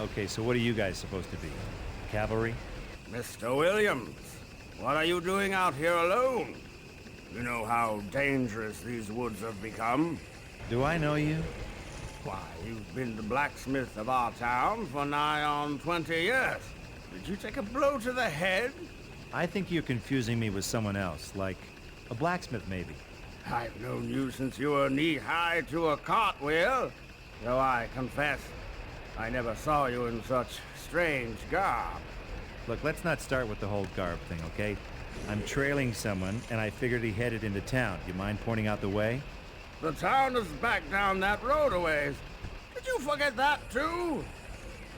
Okay, so what are you guys supposed to be? Cavalry? Mr. Williams, what are you doing out here alone? You know how dangerous these woods have become. Do I know you? Why, you've been the blacksmith of our town for nigh on 20 years. Did you take a blow to the head? I think you're confusing me with someone else, like a blacksmith maybe. I've known you since you were knee-high to a cartwheel, though I confess I never saw you in such strange garb. Look, let's not start with the whole garb thing, okay? I'm trailing someone, and I figured he headed into town. You mind pointing out the way? The town is back down that road a ways. Did you forget that, too?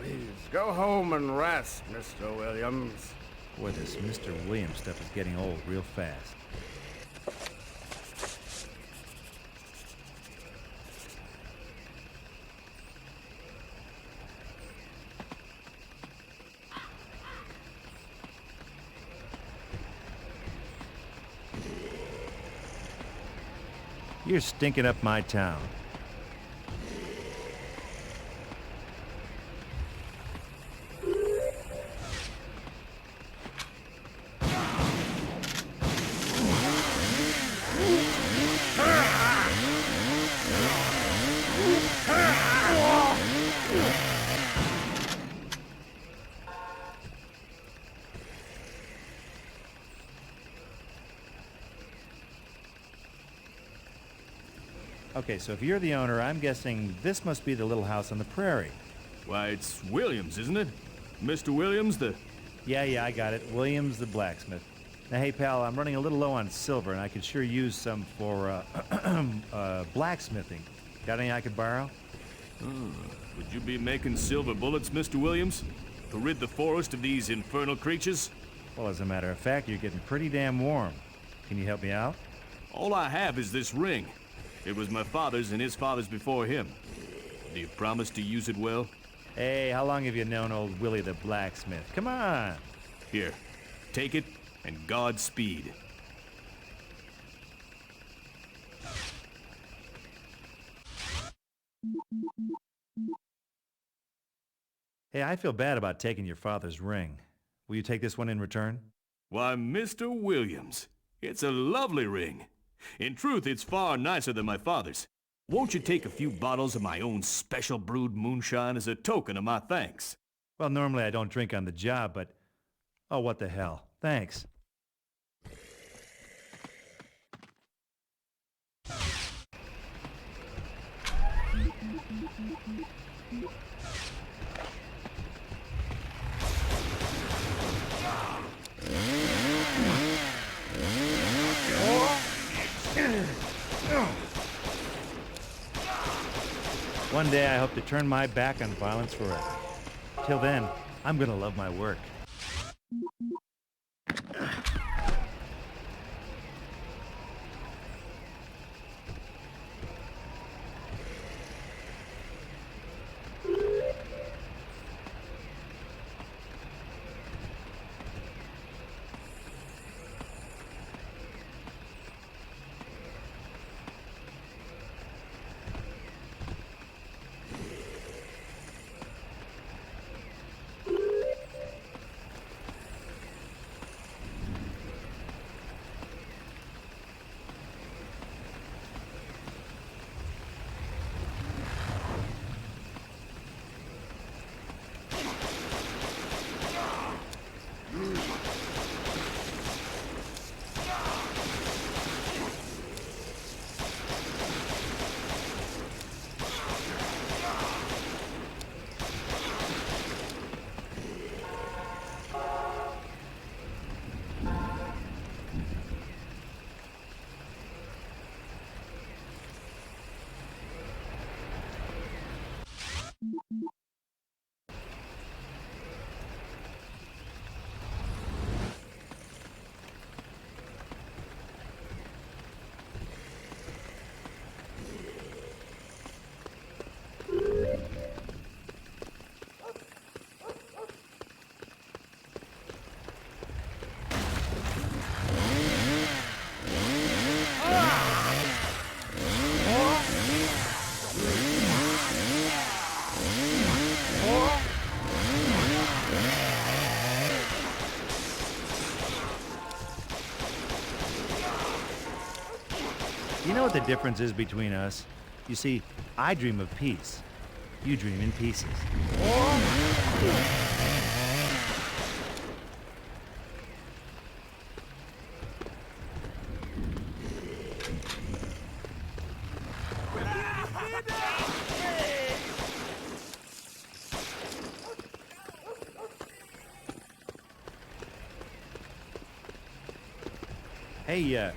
Please, go home and rest, Mr. Williams. Boy, this Mr. Williams stuff is getting old real fast. You're stinking up my town. Okay, so if you're the owner, I'm guessing this must be the little house on the prairie. Why, it's Williams, isn't it? Mr. Williams, the... Yeah, I got it. Williams the blacksmith. Now, hey, pal, I'm running a little low on silver, and I could sure use some for, blacksmithing. Got any I could borrow? Would you be making silver bullets, Mr. Williams? To rid the forest of these infernal creatures? Well, as a matter of fact, you're getting pretty damn warm. Can you help me out? All I have is this ring. It was my father's and his father's before him. Do you promise to use it well? Hey, how long have you known old Willie the blacksmith? Come on! Here, take it, and Godspeed. Hey, I feel bad about taking your father's ring. Will you take this one in return? Why, Mr. Williams, it's a lovely ring. In truth, it's far nicer than my father's. Won't you take a few bottles of my own special brewed moonshine as a token of my thanks? Well, normally I don't drink on the job, but... Oh, what the hell. Thanks. One day I hope to turn my back on violence forever. Till then, I'm gonna love my work. You know what the difference is between us? You see, I dream of peace. You dream in pieces. Hey,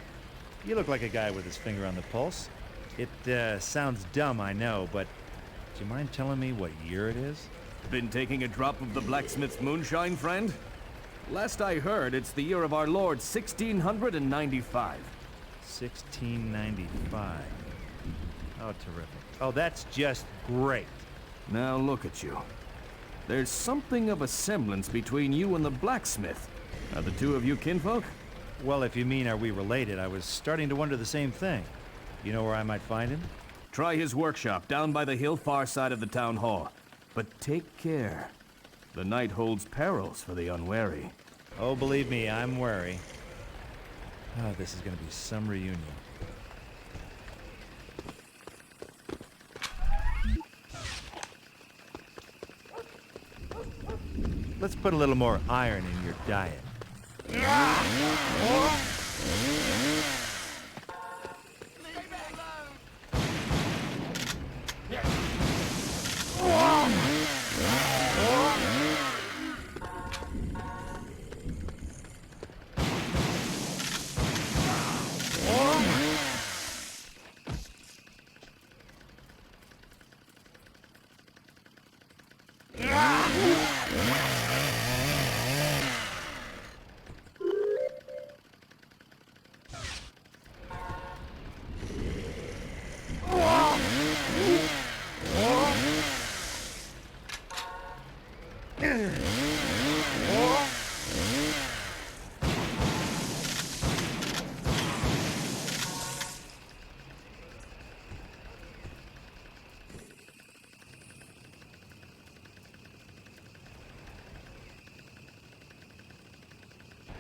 you look like a guy with his finger on the pulse. It sounds dumb, I know, but do you mind telling me what year it is? Been taking a drop of the blacksmith's moonshine, friend? Last I heard, it's the year of our Lord 1695. 1695. Oh, terrific. Oh, that's just great. Now look at you. There's something of a semblance between you and the blacksmith. Are the two of you kinfolk? Well, if you mean are we related, I was starting to wonder the same thing. You know where I might find him? Try his workshop down by the hill far side of the town hall. But take care. The night holds perils for the unwary. Oh, believe me, I'm wary. Oh, this is gonna be some reunion. Let's put a little more iron in your diet.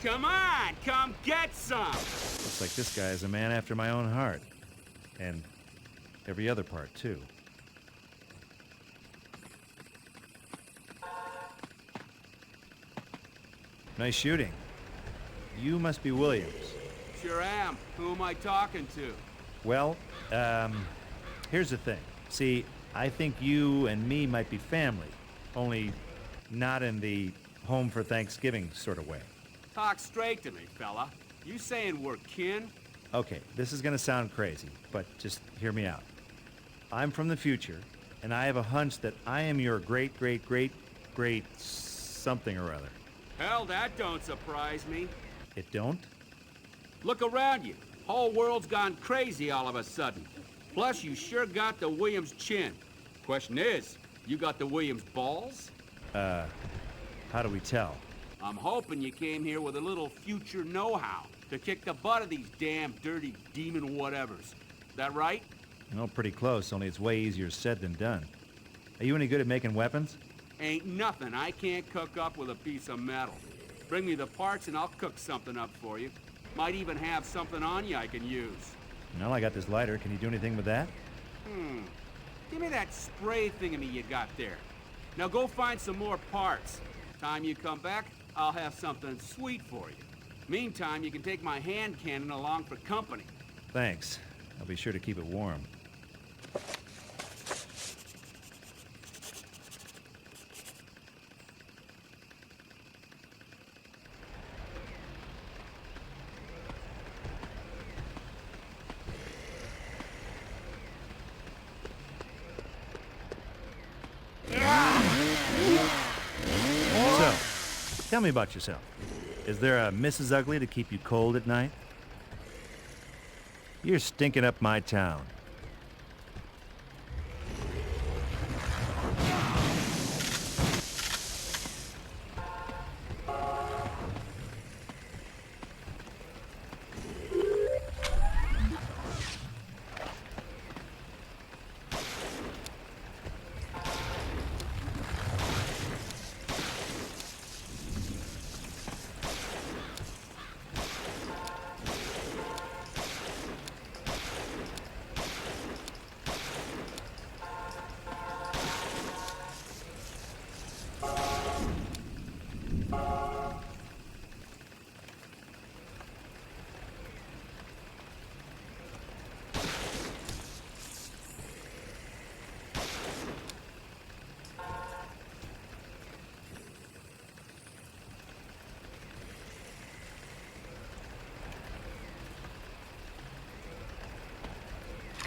Come on, come get some! Looks like this guy is a man after my own heart. And every other part, too. Nice shooting. You must be Williams. Sure am. Who am I talking to? Well, here's the thing. See, I think you and me might be family, only not in the home for Thanksgiving sort of way. Talk straight to me, fella. You saying we're kin? Okay, this is gonna sound crazy, but just hear me out. I'm from the future, And I have a hunch that I am your great something or other. Hell, that don't surprise me. It don't? Look around you. Whole world's gone crazy all of a sudden. Plus, you sure got the Williams chin. Question is, you got the Williams balls? How do we tell? I'm hoping you came here with a little future know-how to kick the butt of these damn dirty demon whatevers. That right? No, pretty close, only it's way easier said than done. Are you any good at making weapons? Ain't nothing I can't cook up with a piece of metal. Bring me the parts and I'll cook something up for you. Might even have something on you I can use. Well, I got this lighter. Can you do anything with that? Give me that spray thingamy you got there. Now go find some more parts. Time you come back, I'll have something sweet for you. Meantime, you can take my hand cannon along for company. Thanks. I'll be sure to keep it warm. So, tell me about yourself. Is there a Mrs. Ugly to keep you cold at night? You're stinking up my town.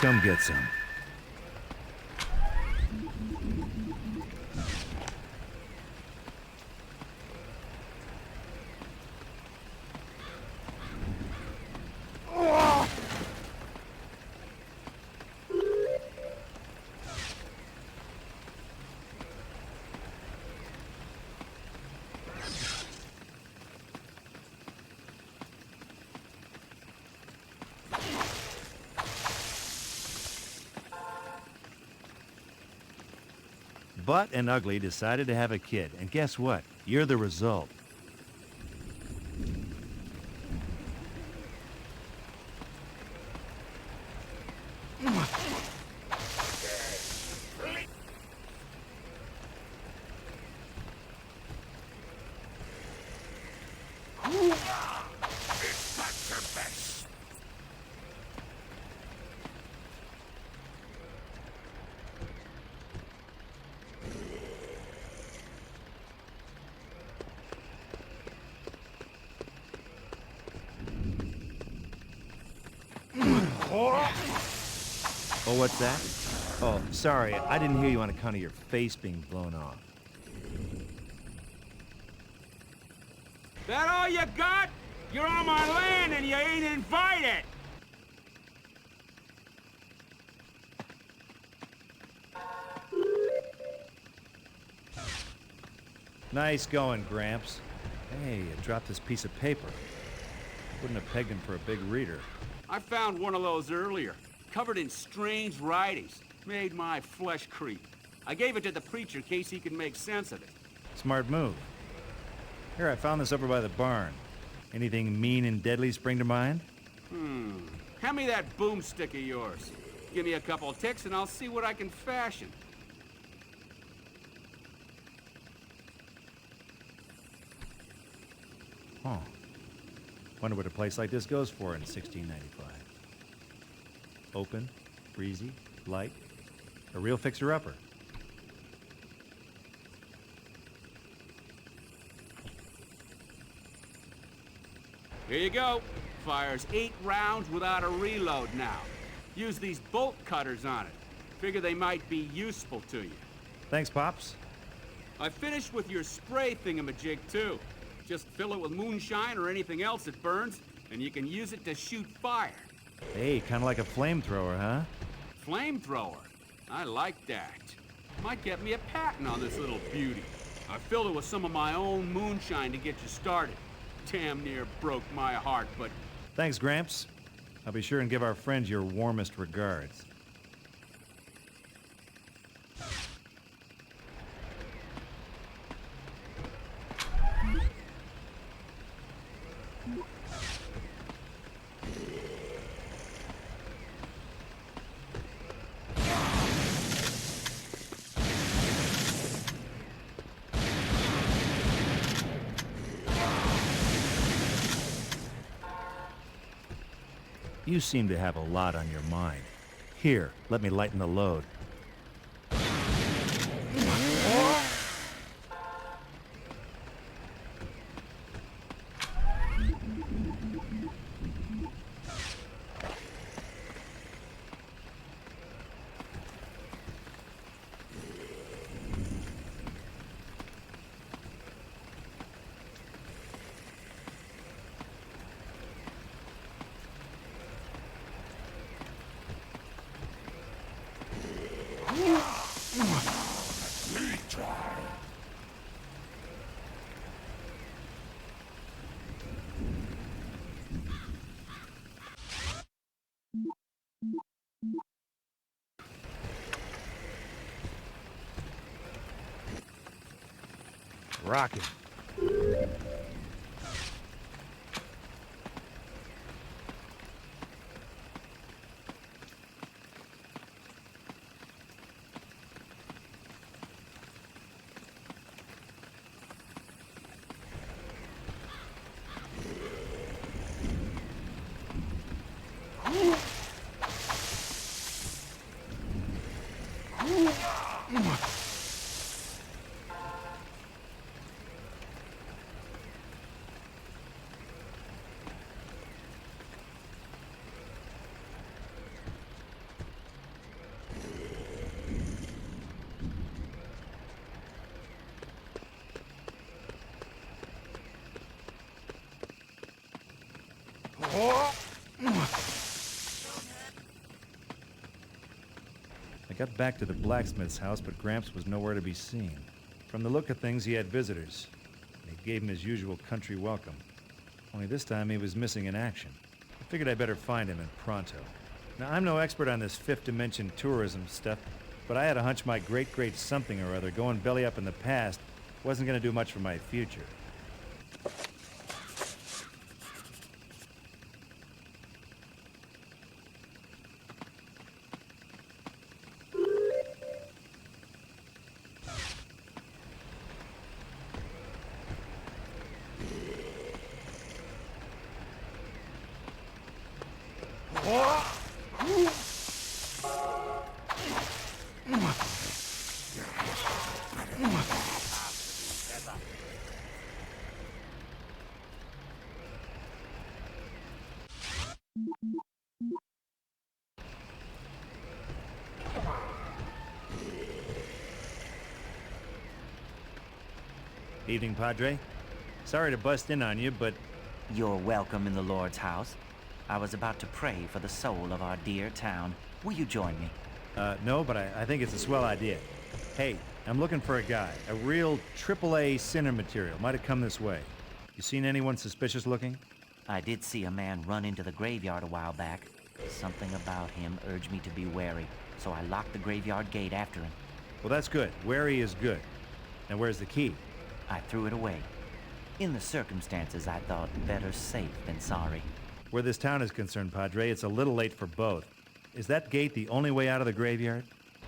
Come get some. Butt and Ugly decided to have a kid, and guess what? You're the result. Oh, what's that? Oh, sorry, I didn't hear you on account of your face being blown off. That all you got? You're on my land and you ain't invited! Nice going, Gramps. Hey, you dropped this piece of paper. Wouldn't have pegged him for a big reader. I found one of those earlier, covered in strange writings. Made my flesh creep. I gave it to the preacher in case he could make sense of it. Smart move. Here, I found this over by the barn. Anything mean and deadly spring to mind? Hand me that boomstick of yours. Give me a couple ticks and I'll see what I can fashion. Huh. Wonder what a place like this goes for in 1695. Open, breezy, light, a real fixer-upper. Here you go. Fires 8 rounds without a reload now. Use these bolt cutters on it. Figure they might be useful to you. Thanks, Pops. I finished with your spray thingamajig, too. Just fill it with moonshine or anything else that burns, and you can use it to shoot fire. Hey, kind of like a flamethrower, huh? Flamethrower? I like that. Might get me a patent on this little beauty. I filled it with some of my own moonshine to get you started. Damn near broke my heart, but... Thanks, Gramps. I'll be sure and give our friends your warmest regards. You seem to have a lot on your mind. Here, let me lighten the load. Rocket. I got back to the blacksmith's house, but Gramps was nowhere to be seen. From the look of things, he had visitors. They gave him his usual country welcome. Only this time he was missing in action. I figured I'd better find him in pronto. Now, I'm no expert on this fifth dimension tourism stuff, but I had a hunch my great something or other going belly up in the past wasn't going to do much for my future. Evening, Padre. Sorry to bust in on you, but... You're welcome in the Lord's house. I was about to pray for the soul of our dear town. Will you join me? No, but I think it's a swell idea. Hey, I'm looking for a guy. A real AAA sinner material. Might have come this way. You seen anyone suspicious looking? I did see a man run into the graveyard a while back. Something about him urged me to be wary, so I locked the graveyard gate after him. Well, that's good. Wary is good. Now, where's the key? I threw it away. In the circumstances, I thought better safe than sorry. Where this town is concerned, Padre, it's a little late for both. Is that gate the only way out of the graveyard?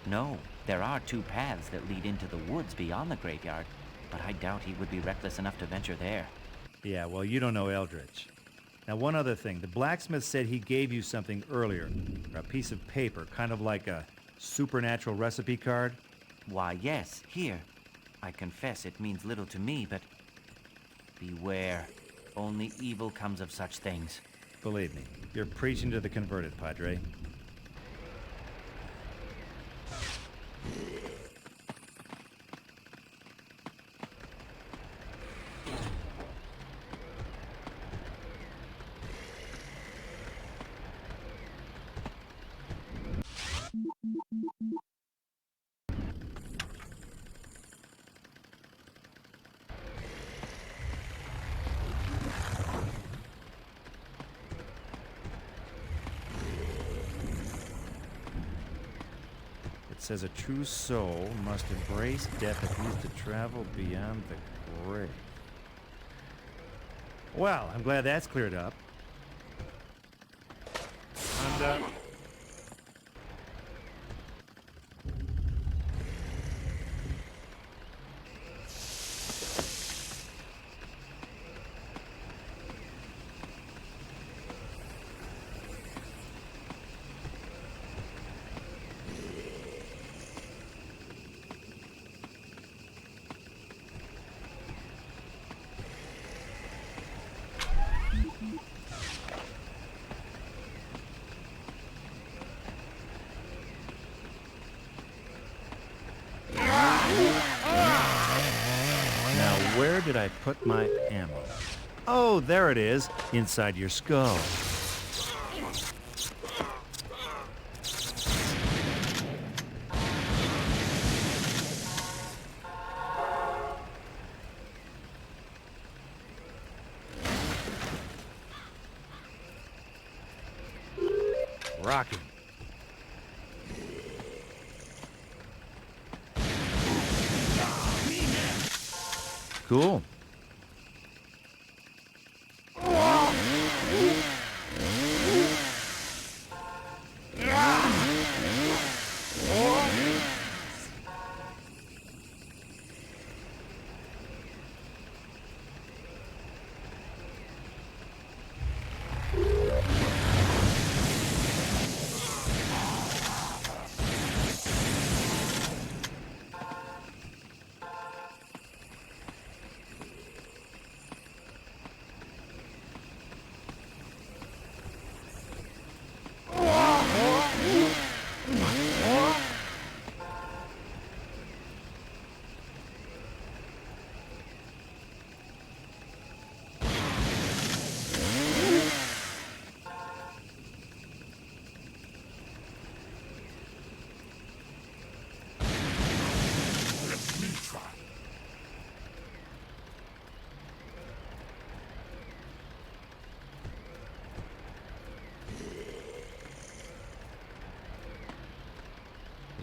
No, there are two paths that lead into the woods beyond the graveyard, but I doubt he would be reckless enough to venture there. Yeah, well, you don't know Eldritch. Now, one other thing. The blacksmith said he gave you something earlier. A piece of paper, kind of like a supernatural recipe card. Why, yes, here. I confess it means little to me, but beware. Only evil comes of such things. Believe me, you're preaching to the converted, Padre. It says a true soul must embrace death if he's to travel beyond the grave. Well, I'm glad that's cleared up. And, Now, where did I put my ammo? Oh, there it is, inside your skull. Rocking. Cool.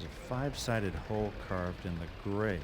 There's a five-sided hole carved in the grave.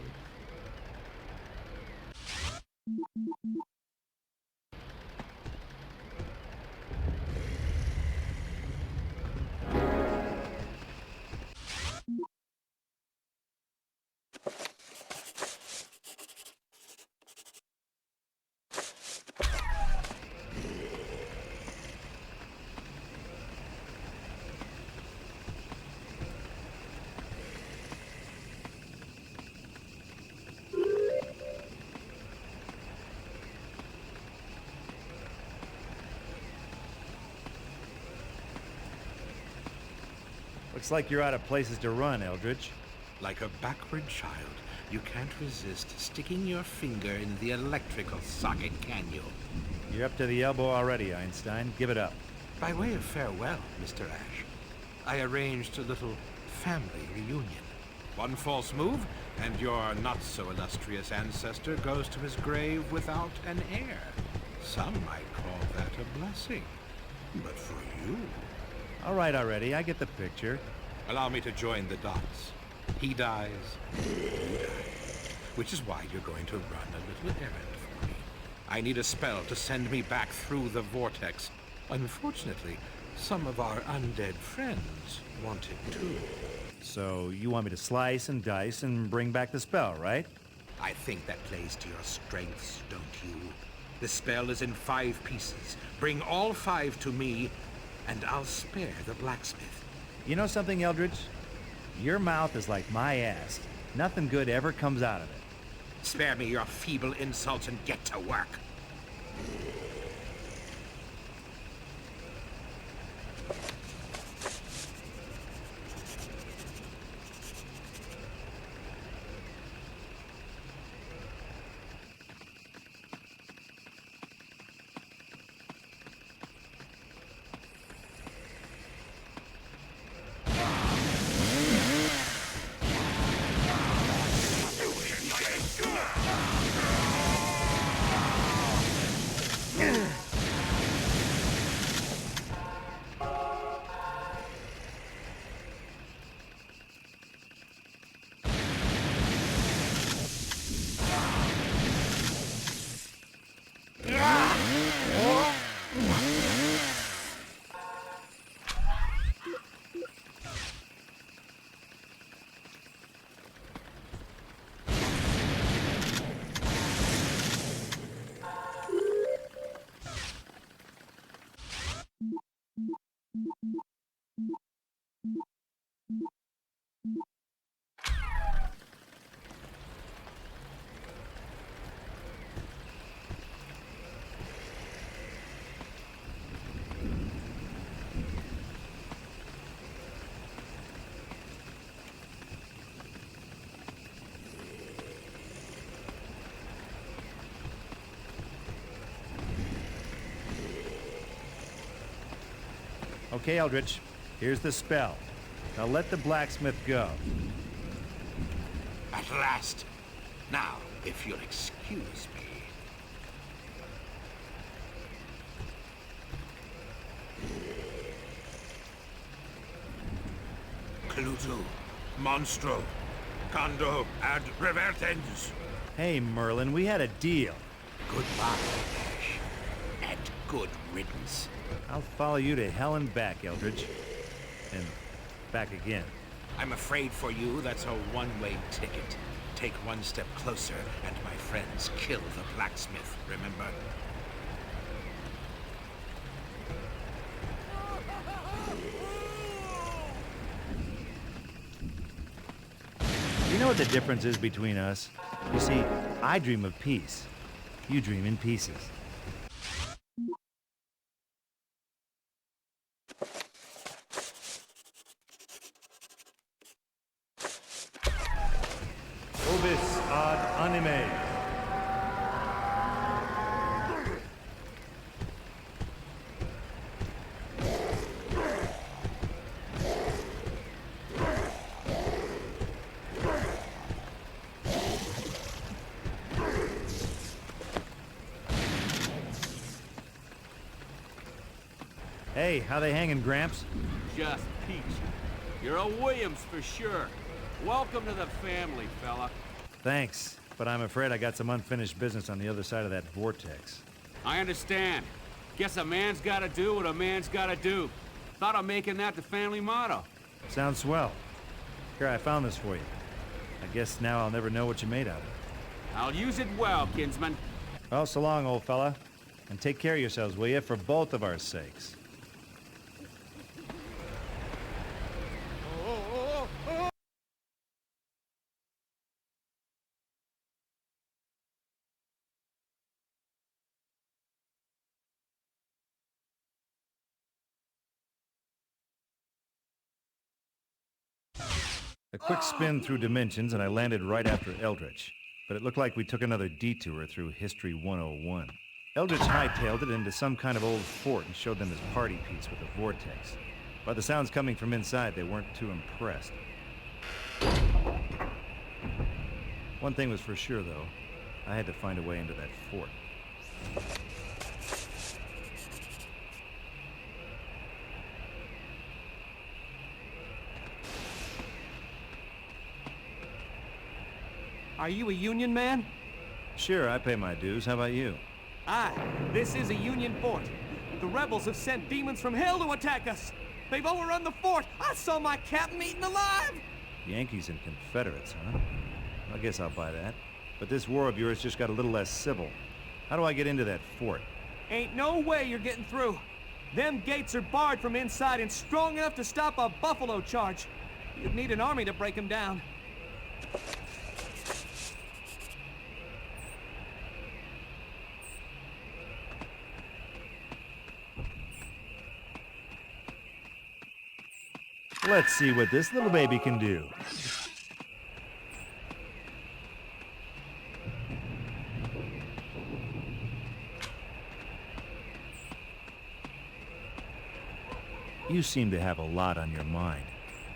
Looks like you're out of places to run, Eldridge. Like a backward child, you can't resist sticking your finger in the electrical socket, can you? You're up to the elbow already, Einstein. Give it up. By way of farewell, Mr. Ash, I arranged a little family reunion. One false move, and your not-so-illustrious ancestor goes to his grave without an heir. Some might call that a blessing. But for you... All right already, I get the picture. Allow me to join the dots. He dies, you die. Which is why you're going to run a little errand for me. I need a spell to send me back through the vortex. Unfortunately, some of our undead friends want it too. So you want me to slice and dice and bring back the spell, right? I think that plays to your strengths, don't you? The spell is in 5 pieces. Bring all 5 to me, and I'll spare the blacksmith. You know something, Eldridge? Your mouth is like my ass. Nothing good ever comes out of it. Spare me your feeble insults and get to work. Okay, Eldritch, here's the spell. Now let the blacksmith go. At last. Now, if you'll excuse me. Clutu, monstro, condo ad revertens. Hey, Merlin, we had a deal. Goodbye, Ash, and good riddance. I'll follow you to hell and back, Eldridge. And back again. I'm afraid for you that's a one-way ticket. Take one step closer, and my friends kill the blacksmith, remember? You know what the difference is between us? You see, I dream of peace. You dream in pieces. Ovis ad anime. Hey, how they hanging, Gramps? Just peachy. You're a Williams for sure. Welcome to the family, fella. Thanks, but I'm afraid I got some unfinished business on the other side of that vortex. I understand. Guess a man's gotta do what a man's gotta do. Thought of making that the family motto. Sounds swell. Here, I found this for you. I guess now I'll never know what you made out of it. I'll use it well, kinsman. Well, so long, old fella. And take care of yourselves, will you, for both of our sakes. A quick spin through dimensions and I landed right after Eldritch. But it looked like we took another detour through History 101. Eldritch hightailed it into some kind of old fort and showed them his party piece with the vortex. By the sounds coming from inside, they weren't too impressed. One thing was for sure, though. I had to find a way into that fort. Are you a Union man? Sure, I pay my dues. How about you? Aye, this is a Union fort. The rebels have sent demons from hell to attack us. They've overrun the fort. I saw my captain eaten alive. Yankees and Confederates, huh? I guess I'll buy that. But this war of yours just got a little less civil. How do I get into that fort? Ain't no way you're getting through. Them gates are barred from inside and strong enough to stop a buffalo charge. You'd need an army to break them down. Let's see what this little baby can do. You seem to have a lot on your mind.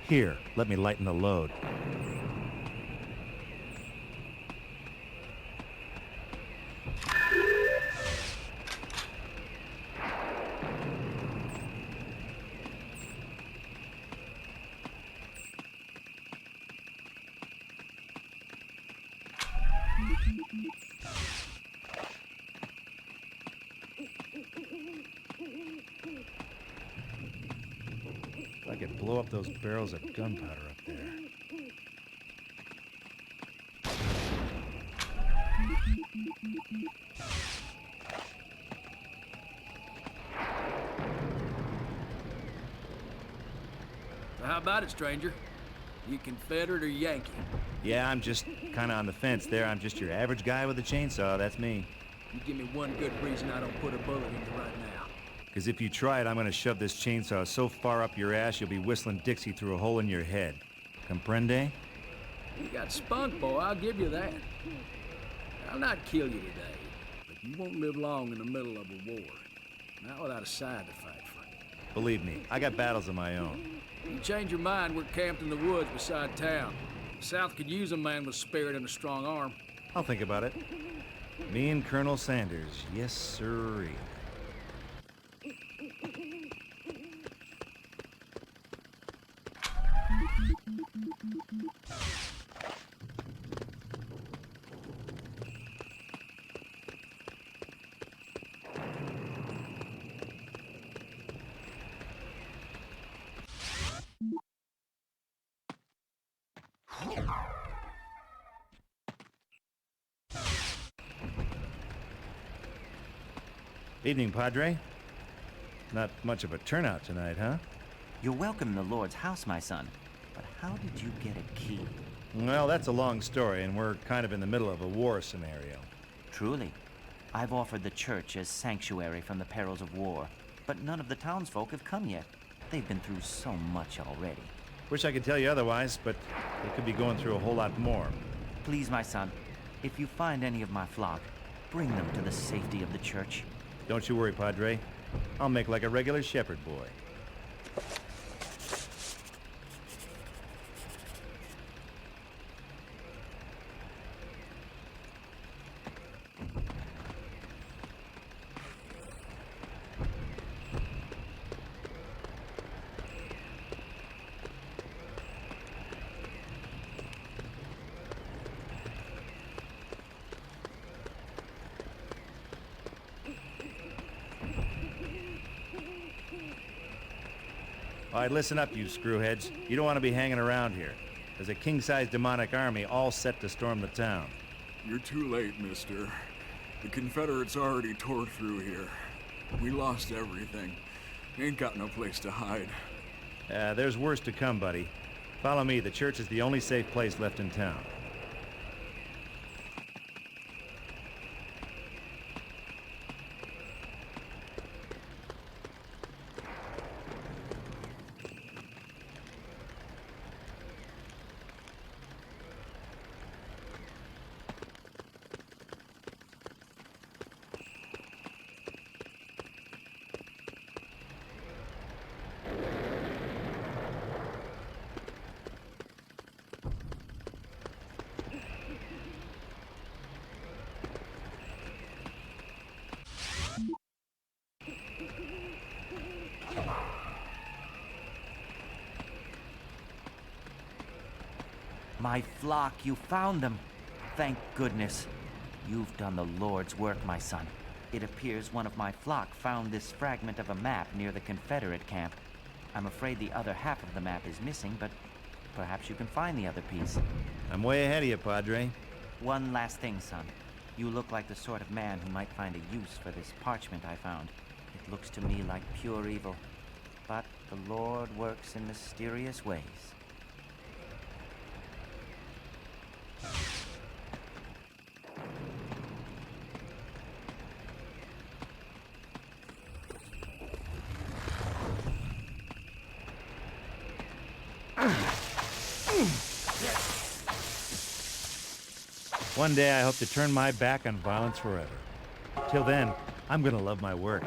Here, let me lighten the load. I could blow up those barrels of gunpowder up there. So how about it, stranger? You Confederate or Yankee? Yeah, I'm just kinda on the fence there. I'm just your average guy with a chainsaw, that's me. You give me one good reason I don't put a bullet in you right now. Because if you try it, I'm gonna shove this chainsaw so far up your ass you'll be whistling Dixie through a hole in your head. Comprende? You got spunk, boy, I'll give you that. I'll not kill you today, but you won't live long in the middle of a war. Not without a side to fight for. Believe me, I got battles of my own. You change your mind, we're camped in the woods beside town. The South could use a man with spirit and a strong arm. I'll think about it. Me and Colonel Sanders, yes sirree. Evening, Padre. Not much of a turnout tonight, huh? You're welcome in the Lord's house, my son. But how did you get a key? Well, that's a long story, and we're kind of in the middle of a war scenario. Truly. I've offered the church as sanctuary from the perils of war, but none of the townsfolk have come yet. They've been through so much already. Wish I could tell you otherwise, but they could be going through a whole lot more. Please, my son, if you find any of my flock, bring them to the safety of the church. Don't you worry, Padre. I'll make like a regular shepherd boy. All right, listen up, you screwheads. You don't want to be hanging around here. There's a king-size demonic army all set to storm the town. You're too late, mister. The Confederates already tore through here. We lost everything. Ain't got no place to hide. There's worse to come, buddy. Follow me. The church is the only safe place left in town. My flock, you found them. Thank goodness. You've done the Lord's work, my son. It appears one of my flock found this fragment of a map near the Confederate camp. I'm afraid the other half of the map is missing, but perhaps you can find the other piece. I'm way ahead of you, Padre. One last thing, son. You look like the sort of man who might find a use for this parchment I found. It looks to me like pure evil. But the Lord works in mysterious ways. One day I hope to turn my back on violence forever. Till then, I'm gonna love my work.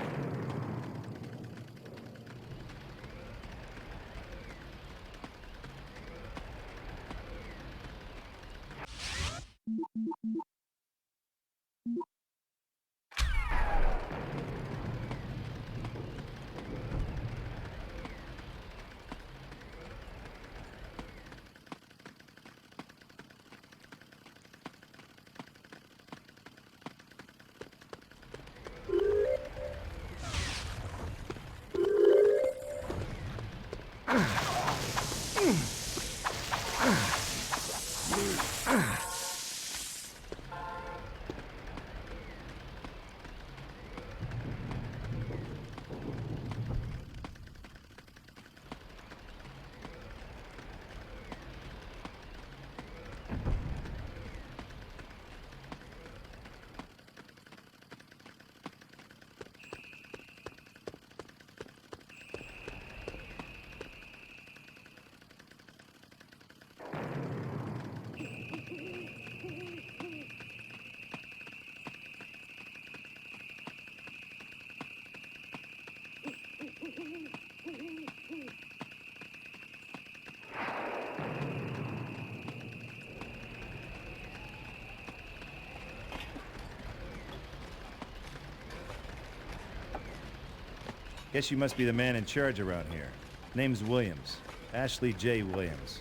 Guess you must be the man in charge around here. Name's Williams. Ashley J. Williams.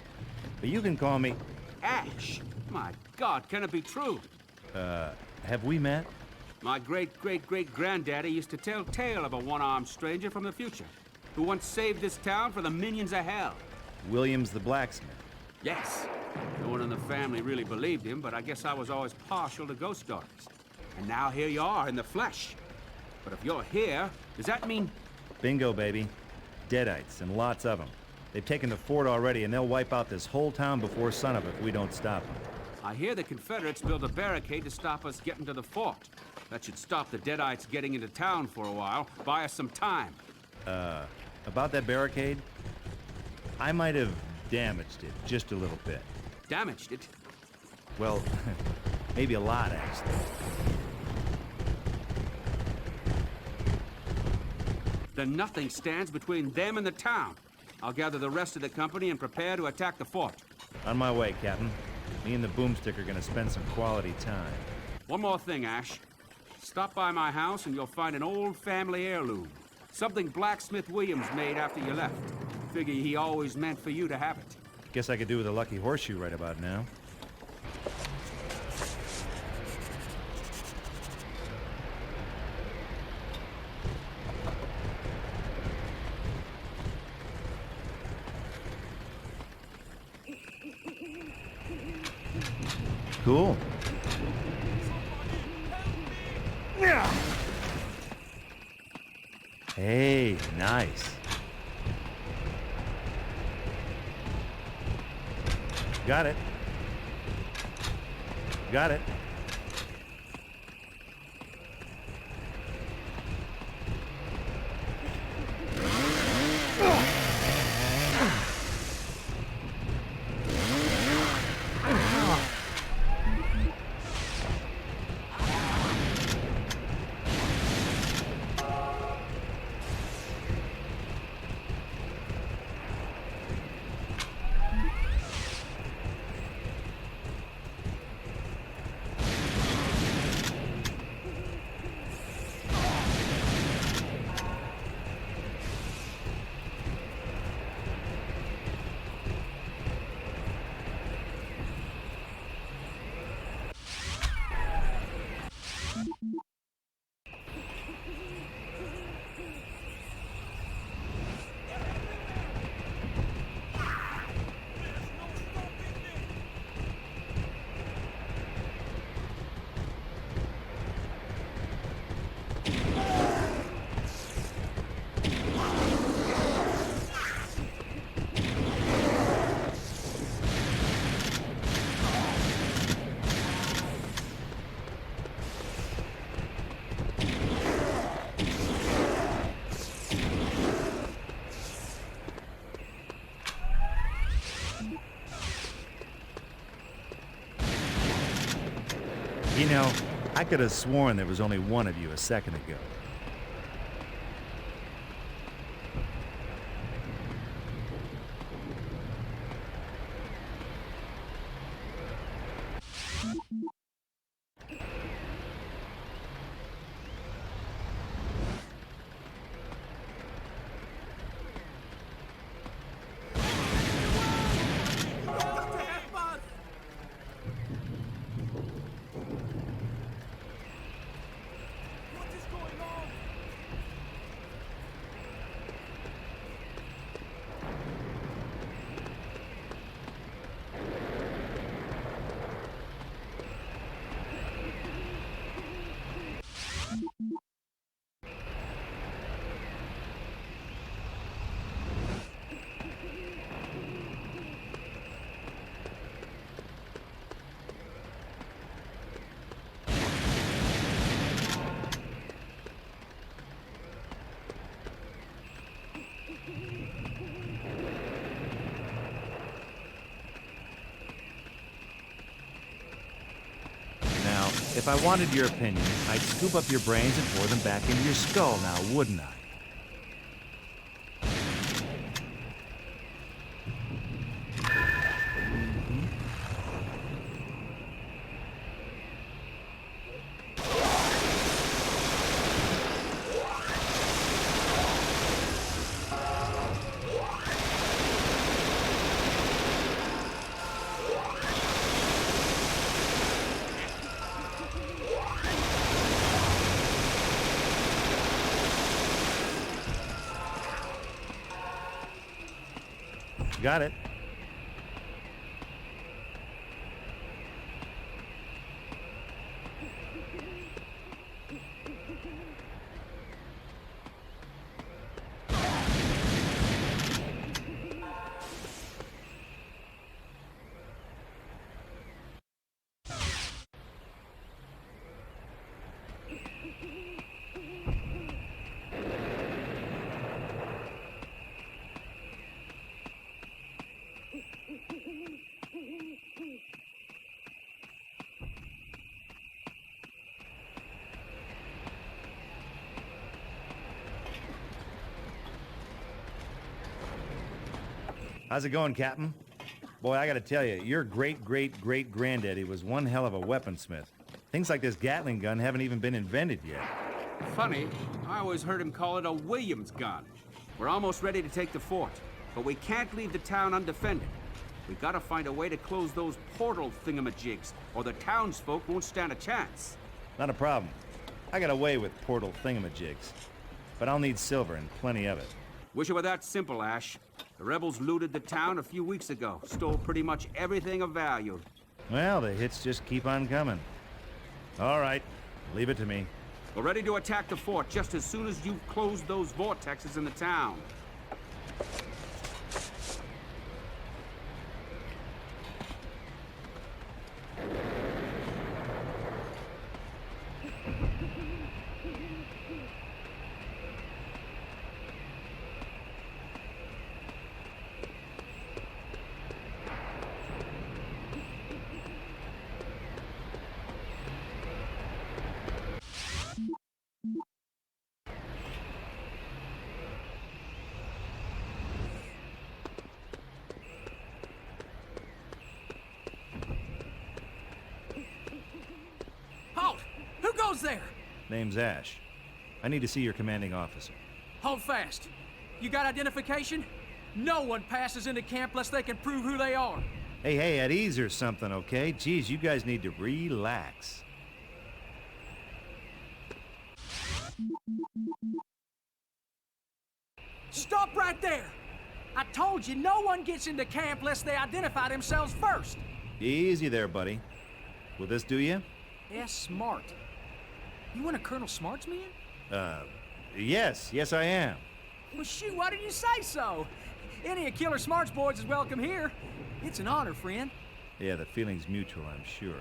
But you can call me... Ash! My God, can it be true? Have we met? My great-great-great-granddaddy used to tell tale of a one-armed stranger from the future who once saved this town for the minions of hell. Williams the blacksmith. Yes. No one in the family really believed him, but I guess I was always partial to ghost stories. And now here you are in the flesh. But if you're here, does that mean... Bingo, baby. Deadites, and lots of them. They've taken the fort already, and they'll wipe out this whole town before sunup if we don't stop them. I hear the Confederates built a barricade to stop us getting to the fort. That should stop the Deadites getting into town for a while, buy us some time. About that barricade? I might have damaged it just a little bit. Damaged it? Well, maybe a lot, actually. Then nothing stands between them and the town. I'll gather the rest of the company and prepare to attack the fort. On my way, Captain. Me and the Boomstick are gonna spend some quality time. One more thing, Ash. Stop by my house and you'll find an old family heirloom. Something Blacksmith Williams made after you left. Figure he always meant for you to have it. Guess I could do with a lucky horseshoe right about now. Cool. Hey, nice. Got it. Got it. You know, I could have sworn there was only one of you a second ago. If I wanted your opinion, I'd scoop up your brains and pour them back into your skull now, wouldn't I? Got it. How's it going, Captain? Boy, I gotta tell you, your great-great-great-granddaddy was one hell of a weaponsmith. Things like this Gatling gun haven't even been invented yet. Funny, I always heard him call it a Williams gun. We're almost ready to take the fort, but we can't leave the town undefended. We gotta find a way to close those portal thingamajigs, or the townsfolk won't stand a chance. Not a problem. I got a way with portal thingamajigs. But I'll need silver, and plenty of it. Wish it were that simple, Ash. The rebels looted the town a few weeks ago, stole pretty much everything of value. Well, the hits just keep on coming. All right, leave it to me. We're ready to attack the fort just as soon as you've closed those vortexes in the town. Halt! Who goes there? Name's Ash. I need to see your commanding officer. Hold fast. You got identification? No one passes into camp unless they can prove who they are. Hey, at ease or something, okay? Geez, you guys need to relax. Stop right there! I told you no one gets into camp unless they identify themselves first. Easy there, buddy. Will this do you? Yeah, smart. You want a Colonel Smart's man? Yes, I am. Well, shoot, why didn't you say so? Any of Killer Smart's boys is welcome here. It's an honor, friend. Yeah, the feeling's mutual, I'm sure.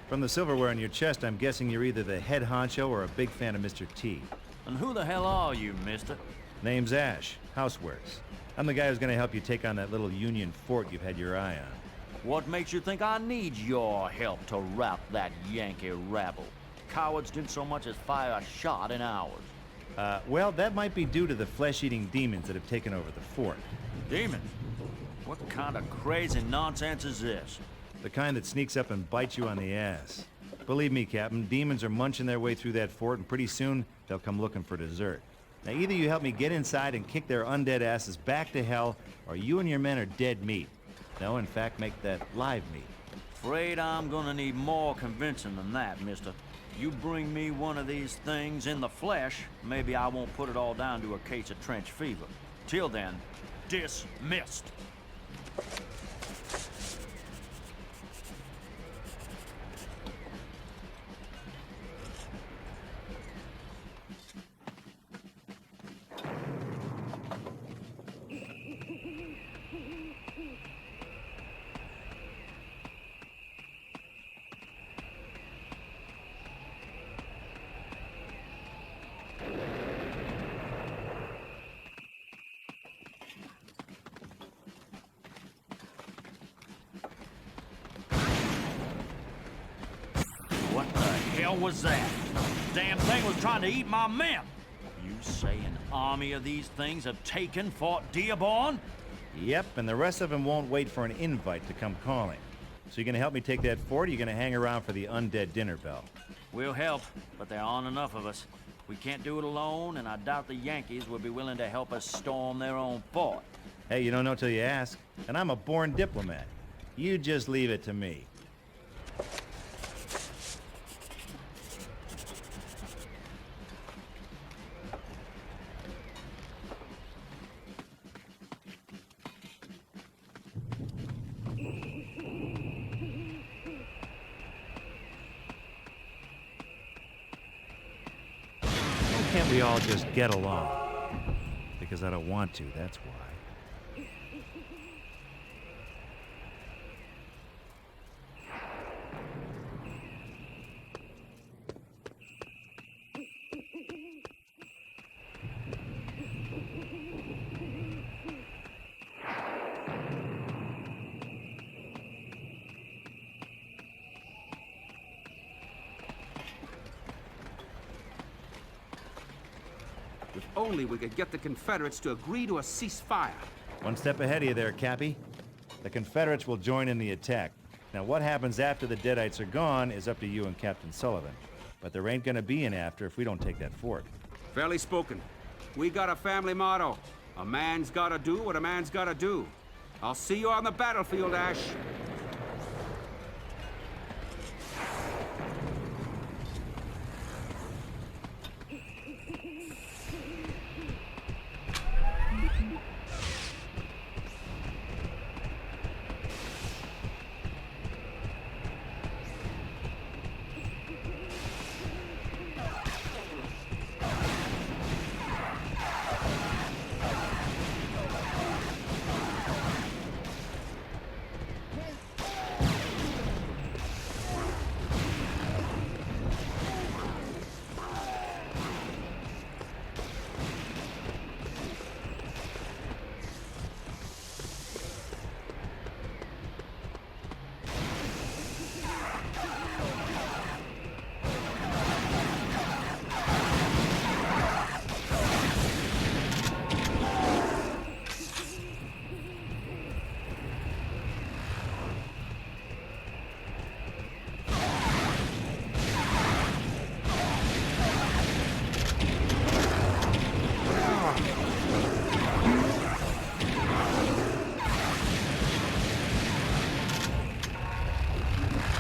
From the silverware on your chest, I'm guessing you're either the head honcho or a big fan of Mr. T. And who the hell are you, mister? Name's Ash, Houseworks. I'm the guy who's gonna help you take on that little Union fort you've had your eye on. What makes you think I need your help to rout that Yankee rabble? Cowards didn't so much as fire a shot in ours. Well, that might be due to the flesh-eating demons that have taken over the fort. Demons? What kind of crazy nonsense is this? The kind that sneaks up and bites you on the ass. Believe me, Captain, demons are munching their way through that fort, and pretty soon they'll come looking for dessert. Now, either you help me get inside and kick their undead asses back to hell, or you and your men are dead meat. No, in fact, make that live meat. Afraid I'm gonna need more convincing than that, mister. You bring me one of these things in the flesh, maybe I won't put it all down to a case of trench fever. Till then, dismissed. What the hell was that? Damn thing was trying to eat my men! You say an army of these things have taken Fort Dearborn? Yep, and the rest of them won't wait for an invite to come calling. So you gonna help me take that fort, or you gonna hang around for the undead dinner bell? We'll help, but there aren't enough of us. We can't do it alone, and I doubt the Yankees will be willing to help us storm their own fort. Hey, you don't know till you ask. And I'm a born diplomat. You just leave it to me. Why can't we all just get along? Because I don't want to, that's why. If only we could get the Confederates to agree to a ceasefire. One step ahead of you there, Cappy. The Confederates will join in the attack. Now, what happens after the Deadites are gone is up to you and Captain Sullivan. But there ain't gonna be an after if we don't take that fort. Fairly spoken. We got a family motto. A man's gotta do what a man's gotta do. I'll see you on the battlefield, Ash.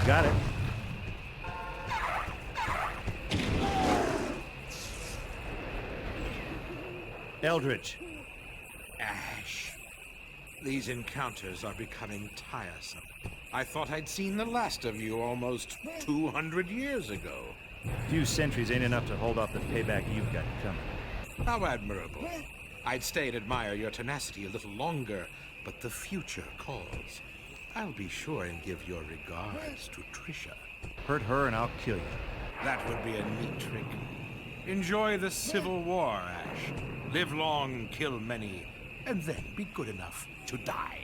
Got it. Eldridge. Ash. These encounters are becoming tiresome. I thought I'd seen the last of you almost 200 years ago. A few centuries ain't enough to hold off the payback you've got coming. How admirable. I'd stay and admire your tenacity a little longer, but the future calls. I'll be sure and give your regards to Trisha. Hurt her and I'll kill you. That would be a neat trick. Enjoy the Civil War, Ash. Live long, kill many, and then be good enough to die.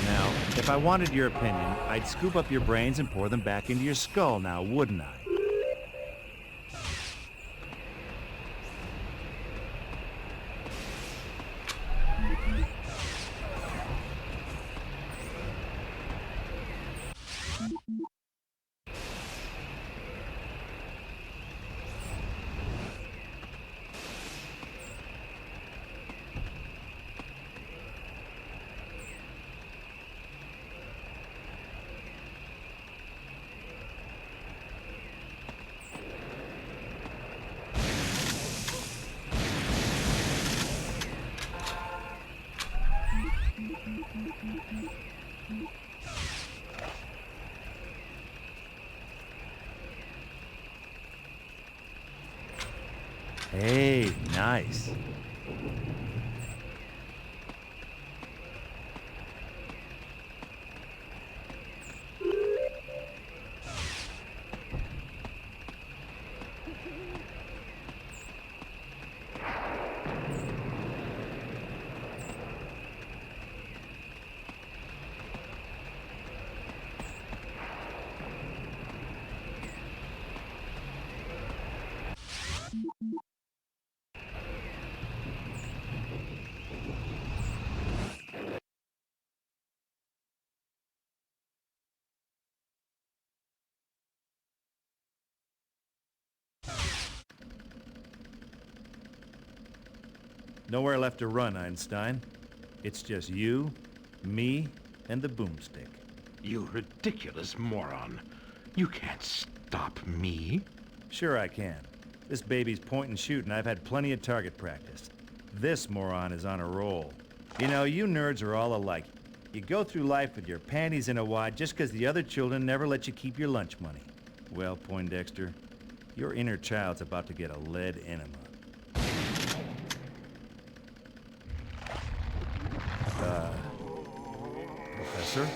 Now, if I wanted your opinion, I'd scoop up your brains and pour them back into your skull now, wouldn't I? Hey, nice. Nowhere left to run, Einstein. It's just you, me, and the boomstick. You ridiculous moron. You can't stop me. Sure I can. This baby's point and shoot, and I've had plenty of target practice. This moron is on a roll. You know, you nerds are all alike. You go through life with your panties in a wad just because the other children never let you keep your lunch money. Well, Poindexter, your inner child's about to get a lead enema. Professor?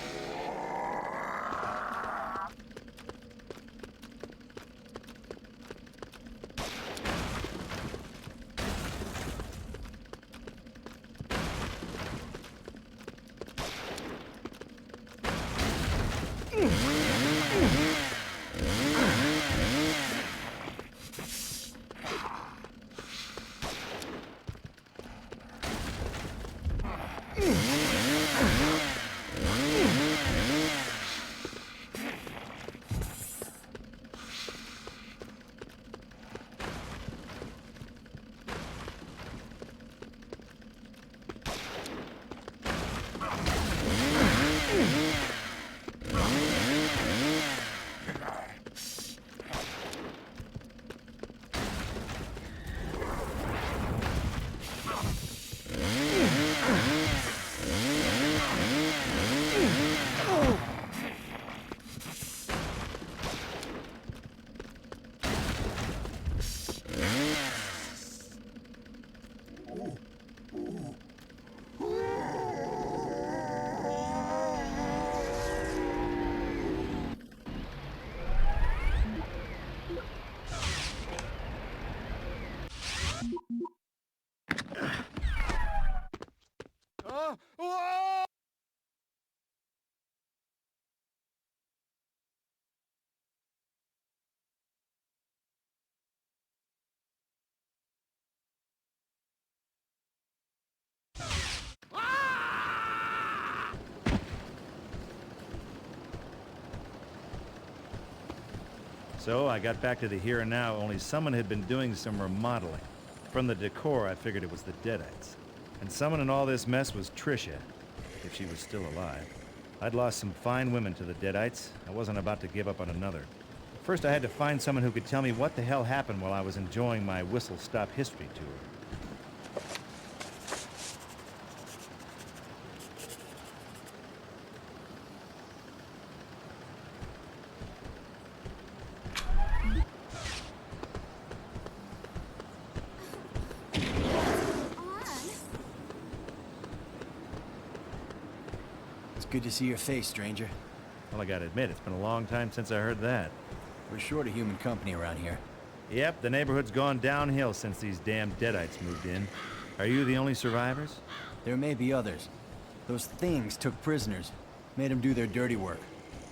So I got back to the here and now, only someone had been doing some remodeling. From the decor, I figured it was the Deadites. And someone in all this mess was Trisha, if she was still alive. I'd lost some fine women to the Deadites. I wasn't about to give up on another. First, I had to find someone who could tell me what the hell happened while I was enjoying my whistle-stop history tour. Good to see your face, stranger. Well, I gotta admit, it's been a long time since I heard that. We're short of human company around here. Yep, the neighborhood's gone downhill since these damn Deadites moved in. Are you the only survivors? There may be others. Those things took prisoners, made them do their dirty work,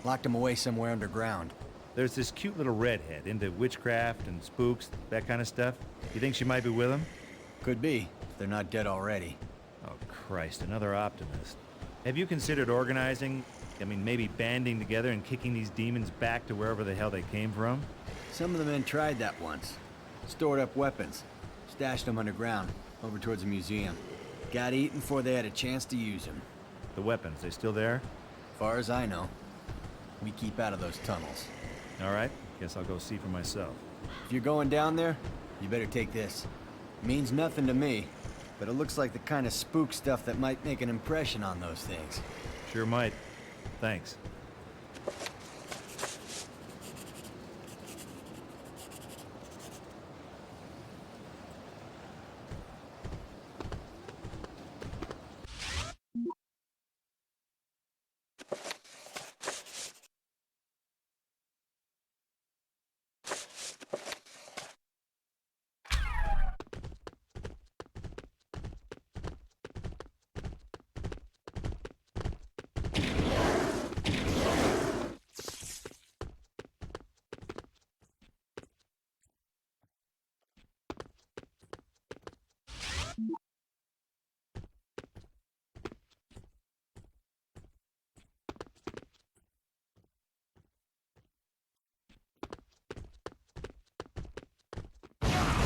locked them away somewhere underground. There's this cute little redhead into witchcraft and spooks, that kind of stuff. You think she might be with them? Could be, if they're not dead already. Oh, Christ, another optimist. Have you considered organizing? I mean, maybe banding together and kicking these demons back to wherever the hell they came from? Some of the men tried that once. Stored up weapons, stashed them underground, over towards the museum. Got eaten before they had a chance to use them. The weapons, they still there? Far as I know. We keep out of those tunnels. All right, guess I'll go see for myself. If you're going down there, you better take this. It means nothing to me, but it looks like the kind of spook stuff that might make an impression on those things. Sure might. Thanks.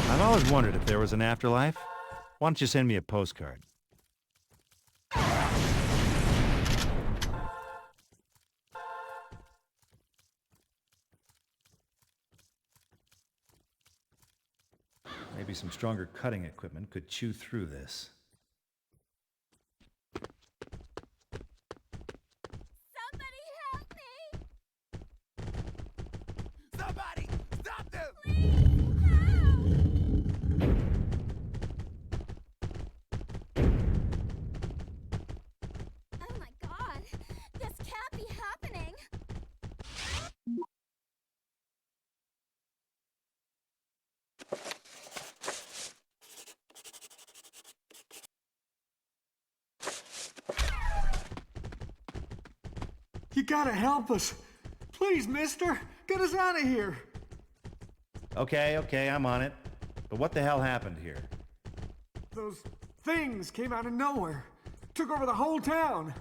I've always wondered if there was an afterlife. Why don't you send me a postcard? Maybe some stronger cutting equipment could chew through this. Somebody help me! Somebody! Stop them! Oh my god! This can't be happening! You gotta help us. Please, mister, get us out of here. Okay, I'm on it. But what the hell happened here? Those things came out of nowhere. Took over the whole town.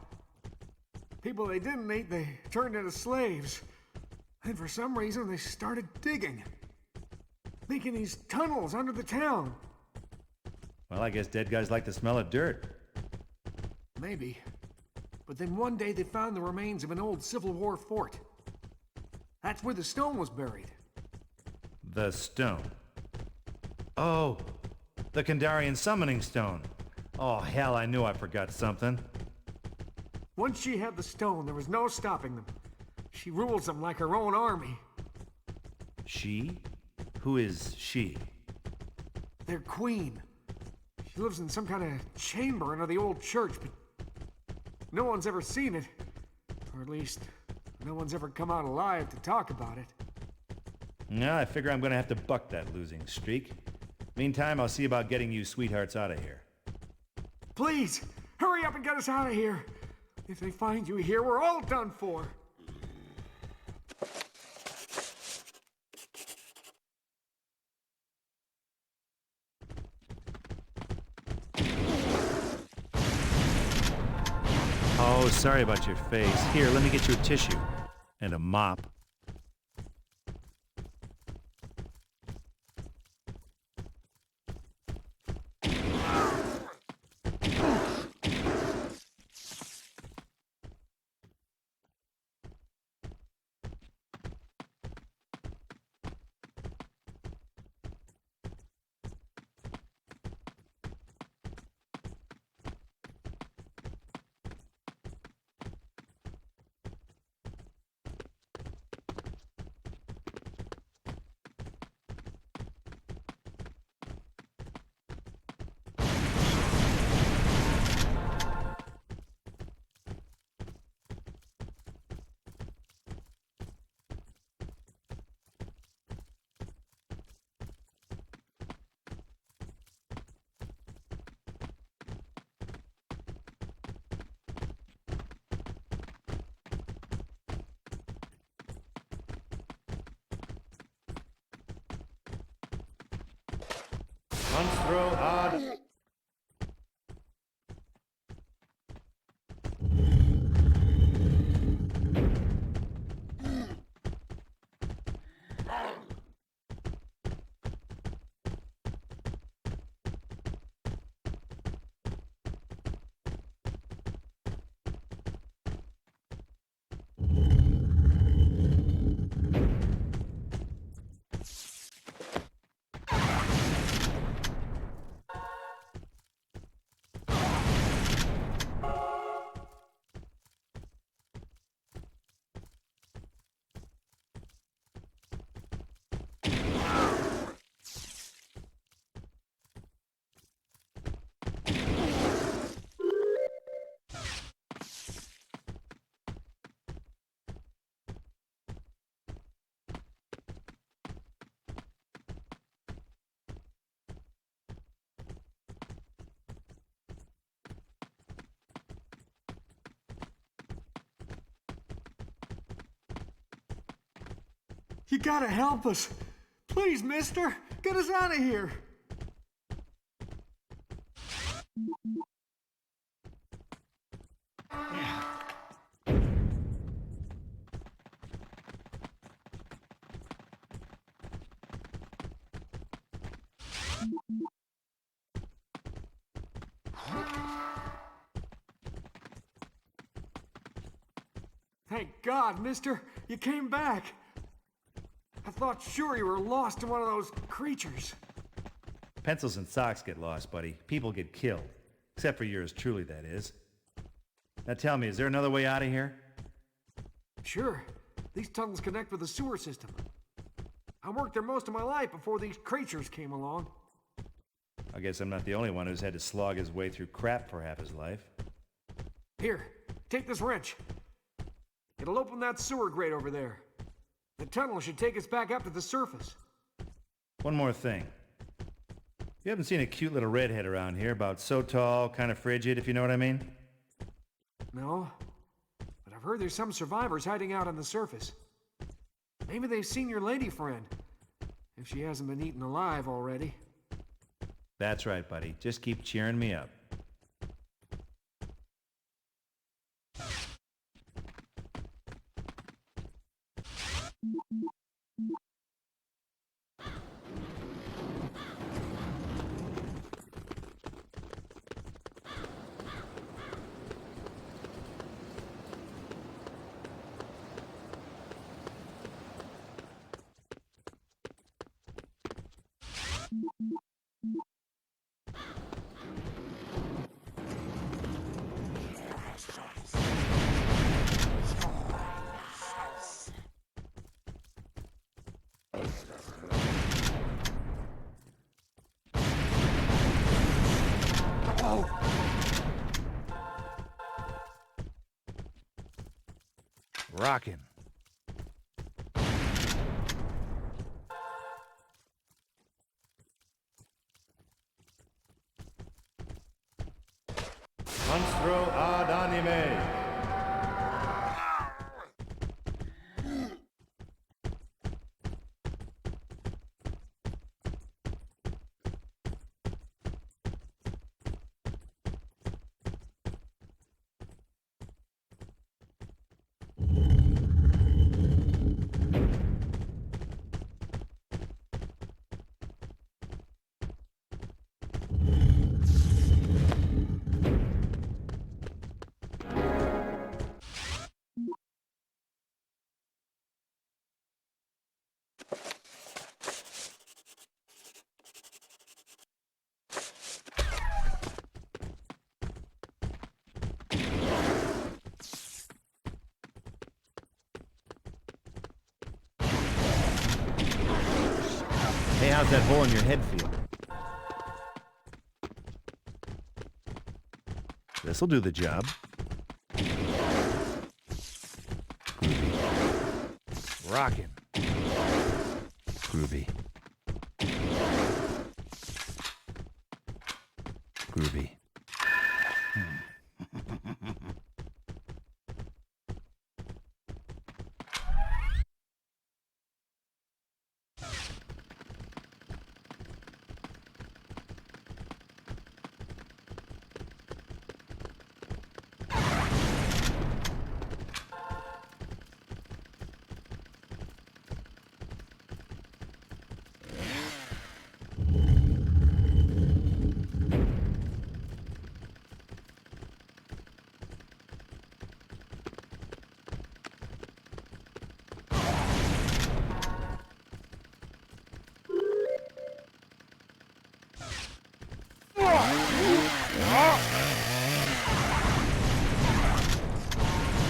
People they didn't eat, they turned into slaves. And for some reason, they started digging. Making these tunnels under the town. Well, I guess dead guys like the smell of dirt. Maybe. But then one day they found the remains of an old Civil War fort. That's where the stone was buried. The stone. Oh, the Kandarian summoning stone. Oh, hell, I knew I forgot something. Once she had the stone, there was no stopping them. She rules them like her own army. She? Who is she? Their queen. She lives in some kind of chamber under the old church, but no one's ever seen it. Or at least, no one's ever come out alive to talk about it. Yeah, I figure I'm gonna have to buck that losing streak. Meantime, I'll see about getting you sweethearts out of here. Please, hurry up and get us out of here. If they find you here, we're all done for. Oh, sorry about your face. Here, let me get you a tissue. And a mop. Punch throw odd. You gotta help us. Please, mister, get us out of here. God, mister, you came back. I thought sure you were lost to one of those creatures. Pencils and socks get lost, buddy. People get killed. Except for yours truly, that is. Now tell me, is there another way out of here? Sure. These tunnels connect with the sewer system. I worked there most of my life before these creatures came along. I guess I'm not the only one who's had to slog his way through crap for half his life. Here, take this wrench. It'll open that sewer grate over there. The tunnel should take us back up to the surface. One more thing. You haven't seen a cute little redhead around here, about so tall, kind of frigid, if you know what I mean? No, but I've heard there's some survivors hiding out on the surface. Maybe they've seen your lady friend, if she hasn't been eaten alive already. That's right, buddy. Just keep cheering me up. Rockin'. Monstro ad anime. Hey, how's that hole in your head feel? This'll do the job. Rockin'. Groovy. Groovy.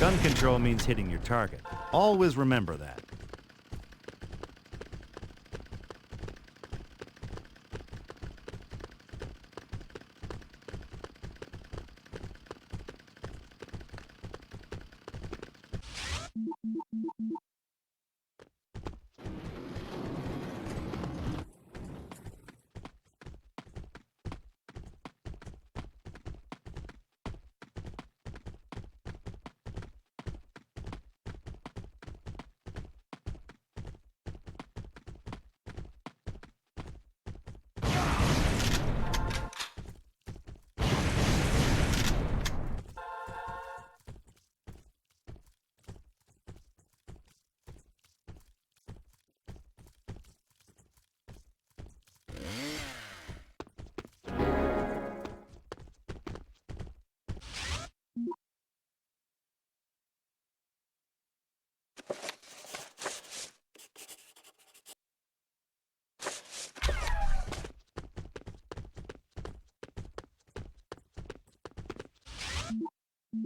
Gun control means hitting your target. Always remember that. What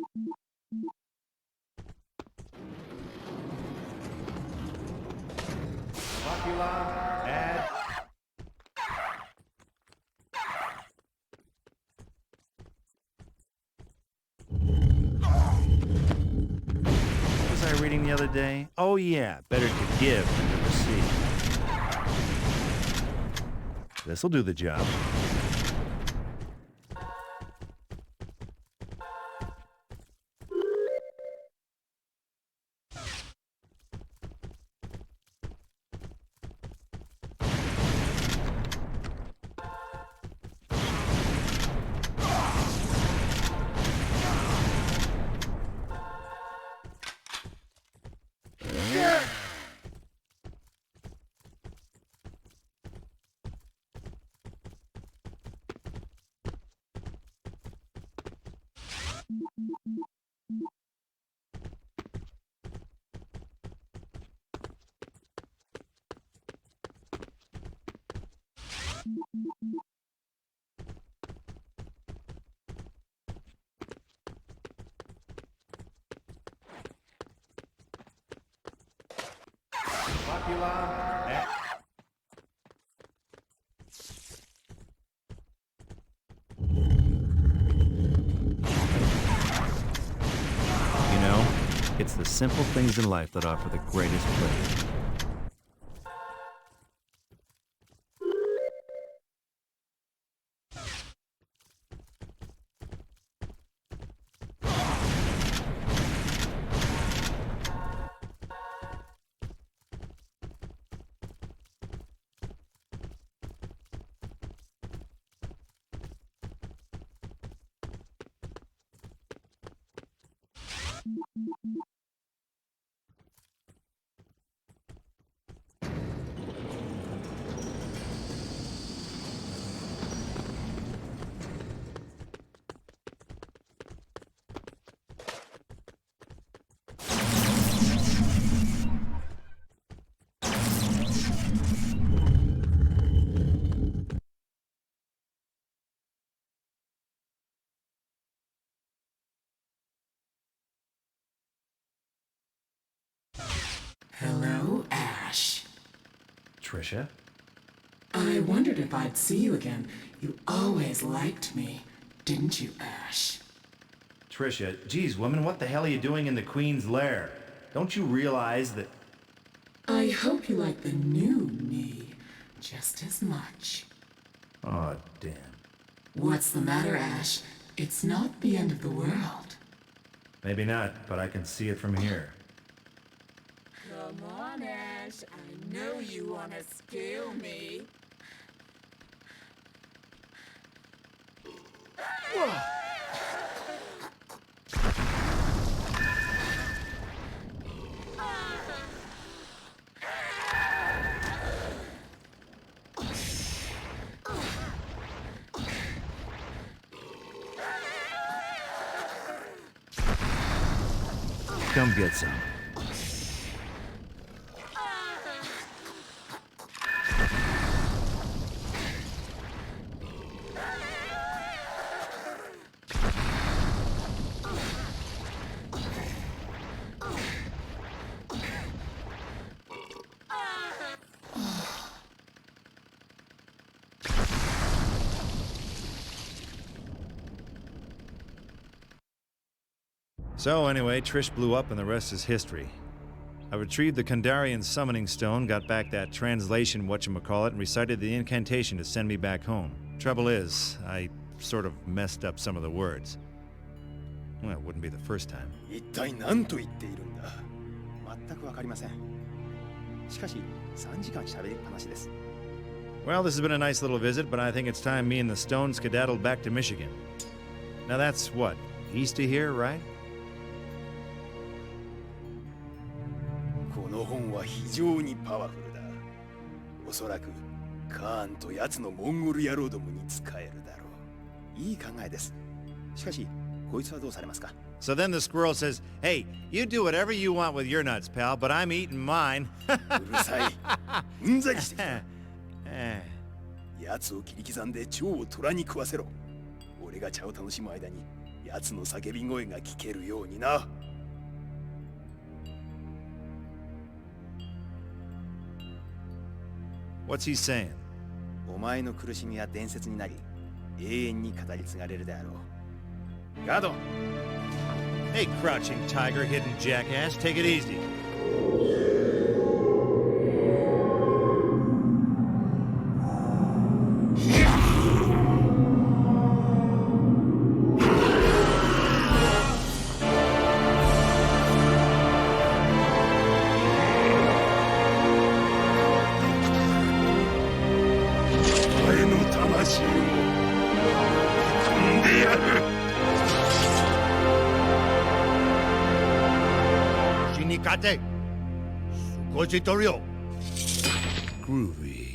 was I reading the other day? Oh yeah, better to give than to receive. This'll do the job. You know, it's the simple things in life that offer the greatest pleasure. Hello, Ash. Trisha? I wondered if I'd see you again. You always liked me, didn't you, Ash? Trisha, geez, woman, what the hell are you doing in the Queen's lair? Don't you realize that... I hope you like the new me just as much. Oh, damn. What's the matter, Ash? It's not the end of the world. Maybe not, but I can see it from here. Come on, Ash. I know you want to scale me. Come get some. So anyway, Trish blew up and the rest is history. I retrieved the Kandarian summoning stone, got back that translation whatchamacallit, and recited the incantation to send me back home. Trouble is, I sort of messed up some of the words. Well, it wouldn't be the first time. 一体何と言っているんだ。全くわかりません。しかし、3時間喋りっぱなしです。 Well, this has been a nice little visit, but I think it's time me and the stone skedaddled back to Michigan. Now that's what, east of here, right? この本は非常にパワフルだ。おそらくカーンと奴のモンゴル野郎どもに使えるだろう。いい考えです。しかし、こいつはどうされますか? So then the squirrel says, "Hey, you do whatever you want with your nuts, pal, but I'm eating mine." うるさい。うんざりしてきた。奴を切り刻んで蝶を虎に食わせろ。俺が茶を楽しむ間に奴の叫び声が聞けるようにな。What's he saying? お前の苦しみは伝説になり、永遠に語り継がれるであろう。ガード。 Hey, crouching tiger, hidden jackass, take it easy. Shinikate! Sukojitoryo! Groovy.